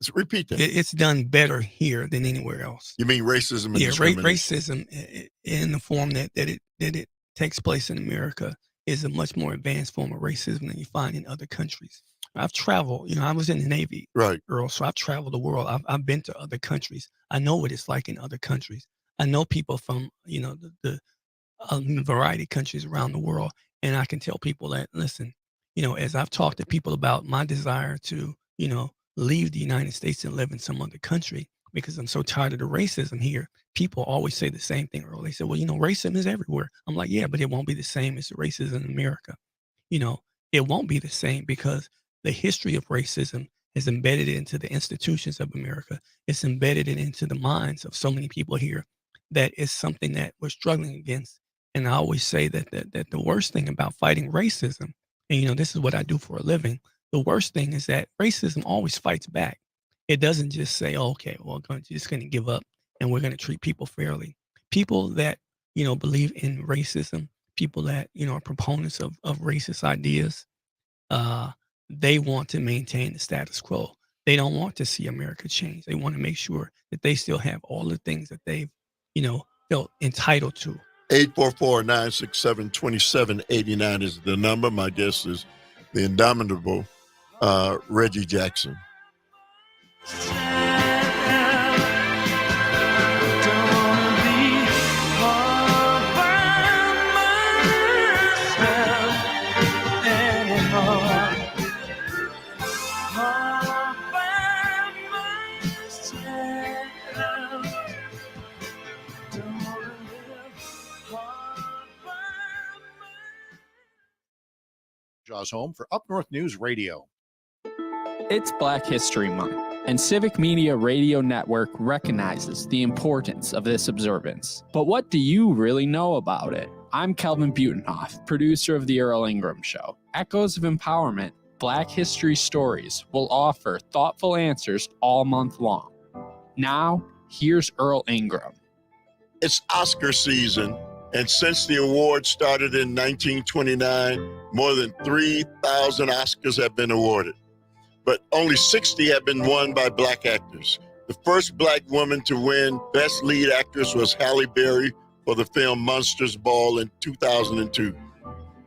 Let's repeat that. It's done better here than anywhere else. You mean racism and discrimination? Racism in the form that it takes place in America is a much more advanced form of racism than you find in other countries. I've traveled, you know, I was in the Navy, right, Earl, so I've traveled the world. I've been to other countries. I know what it's like in other countries. I know people from, you know, the variety of countries around the world, and I can tell people that, listen, you know, as I've talked to people about my desire to, you know, leave the United States and live in some other country because I'm so tired of the racism here, people always say the same thing, Earl. They say, well, you know, racism is everywhere. I'm like, yeah, but it won't be the same as the racism in America. You know, it won't be the same because the history of racism is embedded into the institutions of America. It's embedded into the minds of so many people here that is something that we're struggling against. And I always say that the worst thing about fighting racism, and, you know, this is what I do for a living, the worst thing is that racism always fights back. It doesn't just say, oh, okay, well, I'm just going to give up and we're going to treat people fairly. People that, you know, believe in racism, people that, you know, are proponents of racist ideas, they want to maintain the status quo. They don't want to see America change. They want to make sure that they still have all the things that they've, you know, felt entitled to. 844-967-2789 is the number. My guest is the indomitable Reggie Jackson. Shaw's home for Up North News Radio. It's Black History Month, and Civic Media Radio Network recognizes the importance of this observance. But what do you really know about it? I'm Kelvin Butenhoff, producer of the Earl Ingram Show. Echoes of Empowerment, Black History Stories will offer thoughtful answers all month long. Now, here's Earl Ingram. It's Oscar season, and since the award started in 1929, more than 3,000 Oscars have been awarded. But only 60 have been won by Black actors. The first Black woman to win Best Lead Actress was Halle Berry for the film Monsters Ball in 2002.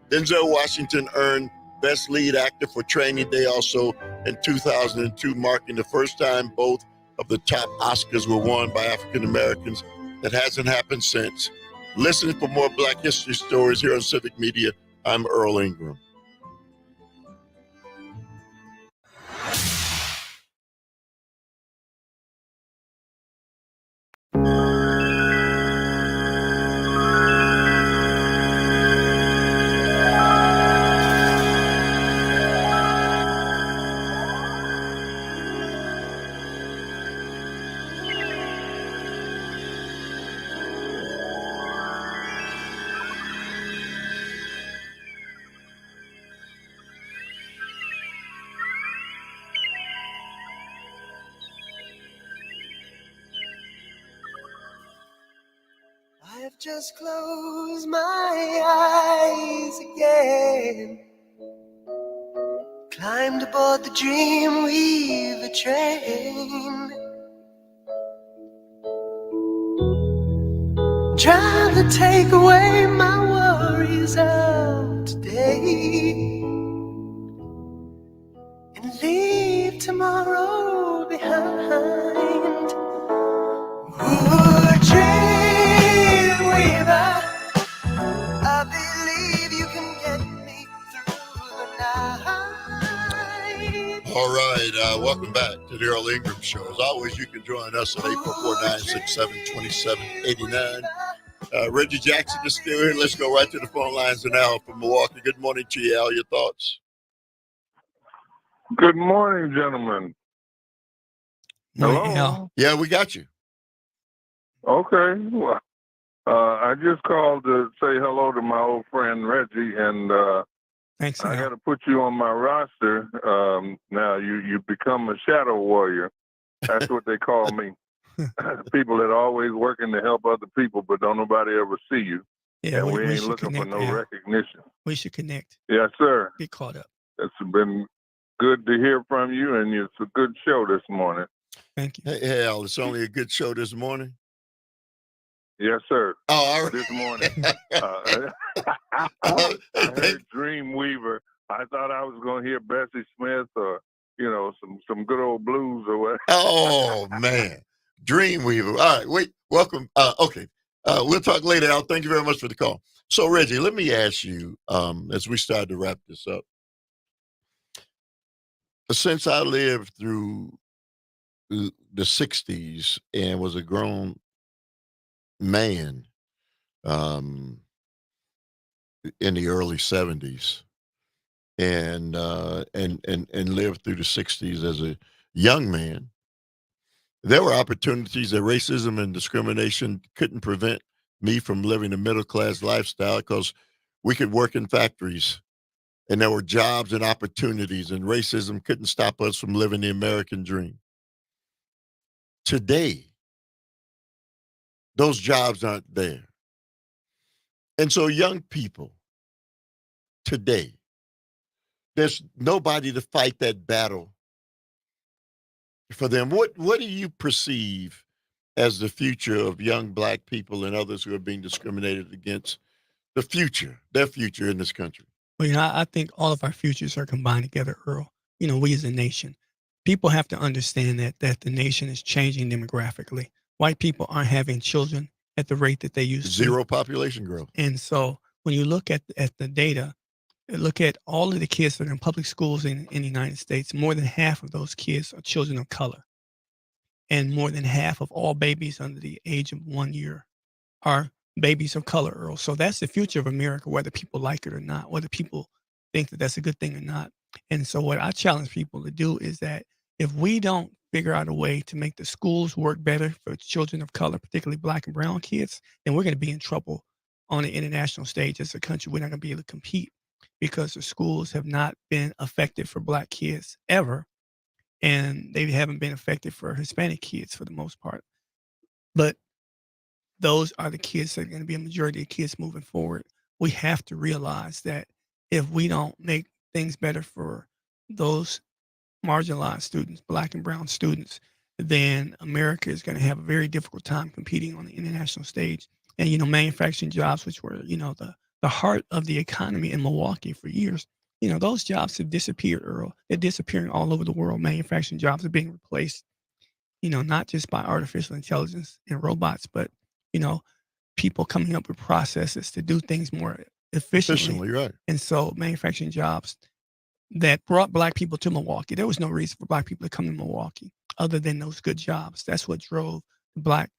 Denzel Washington earned Best Lead Actor for Training Day also in 2002, marking the first time both of the top Oscars were won by African Americans. That hasn't happened since. Listen for more Black history stories here on Civic Media. I'm Earl Ingram. just close my eyes again. Climbed aboard the Dreamweaver train. Trying to take away my worries of today and leave tomorrow behind. Ooh, Dreamweaver, I believe you can get me through the night. All right, welcome back to the Earl Ingram Show. As always, you can join us at 844-967-2789. Reggie Jackson is still here. Let's go right to the phone lines and Al from Milwaukee. Good morning to you, Al. Your thoughts? Good morning, gentlemen. Morning, Hello? Al. Yeah, we got you. Okay. Well, I just called to say hello to my old friend Reggie, and Thanks, I Al. got to put you on my roster. Now you become a shadow warrior. That's what they call me. People that are always working to help other people, but don't nobody ever see you. Yeah, and we ain't should looking for connect, no Al. recognition. We should connect. Yes, sir. Get caught up. It's been good to hear from you, and it's a good show this morning. Thank you. Hey, Al, it's only a good show this morning. Yes, sir. Oh, all right. This morning. I heard Dreamweaver. I thought I was going to hear Bessie Smith or, some good old blues or what. Oh, man. Dreamweaver. All right, wait. Welcome. Okay. We'll talk later, Al. Thank you very much for the call. So, Reggie, let me ask you, as we start to wrap this up. Since I lived through the 60s and was a grown man in the early 70s and lived through the 60s as a young man, there were opportunities that racism and discrimination couldn't prevent me from living a middle-class lifestyle because we could work in factories and there were jobs and opportunities, and racism couldn't stop us from living the American dream. Today, those jobs aren't there. And so young people today, there's nobody to fight that battle for them. What do you perceive as the future of young black people and others who are being discriminated against, their future in this country? Well, I think all of our futures are combined together, Earl. We as a nation, people have to understand that the nation is changing demographically. White people aren't having children at the rate that they used to. Zero population growth. And so when you look at the data, look at all of the kids that are in public schools in the United States, more than half of those kids are children of color. And more than half of all babies under the age of 1 year are babies of color, Earl. So that's the future of America, whether people like it or not, whether people think that that's a good thing or not. And so what I challenge people to do is that if we don't figure out a way to make the schools work better for children of color, particularly black and brown kids, then we're going to be in trouble on the international stage as a country. We're not going to be able to compete because the schools have not been effective for black kids ever. And they haven't been effective for Hispanic kids for the most part. But those are the kids that are going to be a majority of kids moving forward. We have to realize that if we don't make things better for those marginalized students, black and brown students, then America is going to have a very difficult time competing on the international stage. And, manufacturing jobs, which were, the heart of the economy in Milwaukee for years, those jobs have disappeared, Earl. They're disappearing all over the world. Manufacturing jobs are being replaced, not just by artificial intelligence and robots, but people coming up with processes to do things more efficiently. Right. And so manufacturing jobs that brought black people to Milwaukee, there was no reason for black people to come to Milwaukee other than those good jobs. That's what drove the black,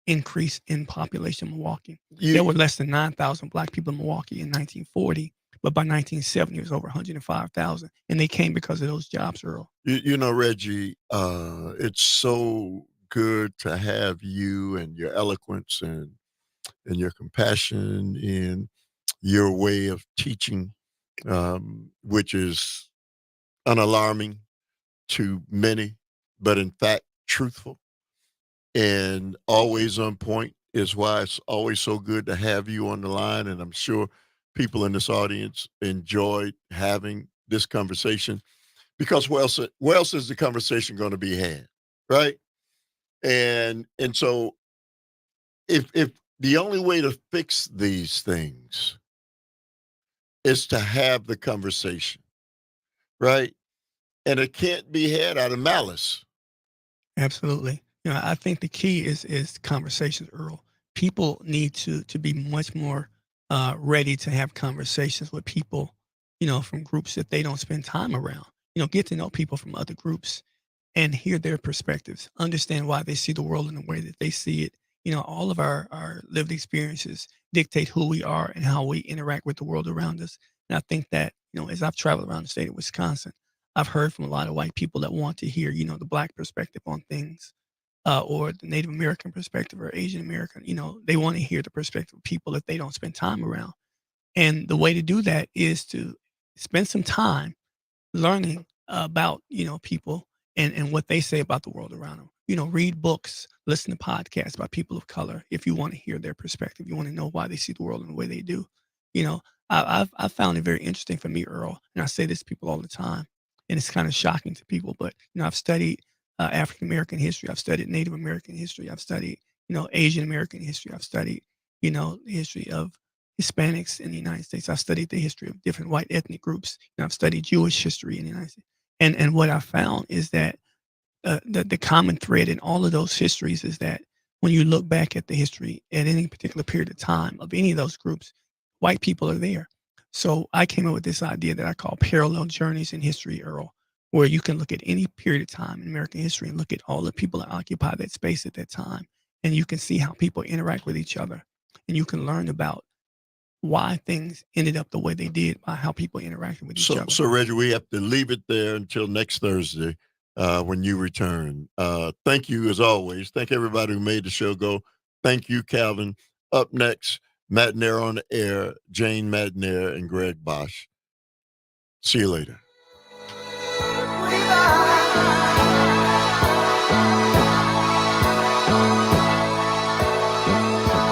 increase in population in Milwaukee. There were less than 9,000 black people in Milwaukee in 1940, but by 1970, it was over 105,000. And they came because of those jobs, Earl. Reggie, it's so good to have you and your eloquence and your compassion and your way of teaching, which is unalarming to many, but in fact truthful and always on point is why it's always so good to have you on the line. And I'm sure people in this audience enjoyed having this conversation, because where else is the conversation going to be had, right? And so if the only way to fix these things is to have the conversation, right? And it can't be had out of malice. Absolutely. I think the key is conversations, Earl. People need to be much more ready to have conversations with people, from groups that they don't spend time around. Get to know people from other groups and hear their perspectives, understand why they see the world in the way that they see it. All of our lived experiences dictate who we are and how we interact with the world around us. And I think that, as I've traveled around the state of Wisconsin, I've heard from a lot of white people that want to hear, the Black perspective on things, or the Native American perspective or Asian American. They want to hear the perspective of people that they don't spend time around. And the way to do that is to spend some time learning about, people and what they say about the world around them. Read books, listen to podcasts by people of color if you want to hear their perspective. You want to know why they see the world in the way they do. I've found it very interesting for me, Earl, and I say this to people all the time, and it's kind of shocking to people, but I've studied African American history, I've studied Native American history, I've studied Asian American history, I've studied the history of Hispanics in the United States. I've studied the history of different white ethnic groups. I've studied Jewish history in the United States. And what I found is that the common thread in all of those histories is that when you look back at the history at any particular period of time of any of those groups, white people are there. So I came up with this idea that I call parallel journeys in history, Earl, where you can look at any period of time in American history and look at all the people that occupy that space at that time. And you can see how people interact with each other. And you can learn about why things ended up the way they did by how people interacted with each other. So Reggie, we have to leave it there until next Thursday when you return. Thank you as always. Thank everybody who made the show go. Thank you, Calvin. Up next, Matt Nair on the air, Jane Madnair and Greg Bosch. See you later.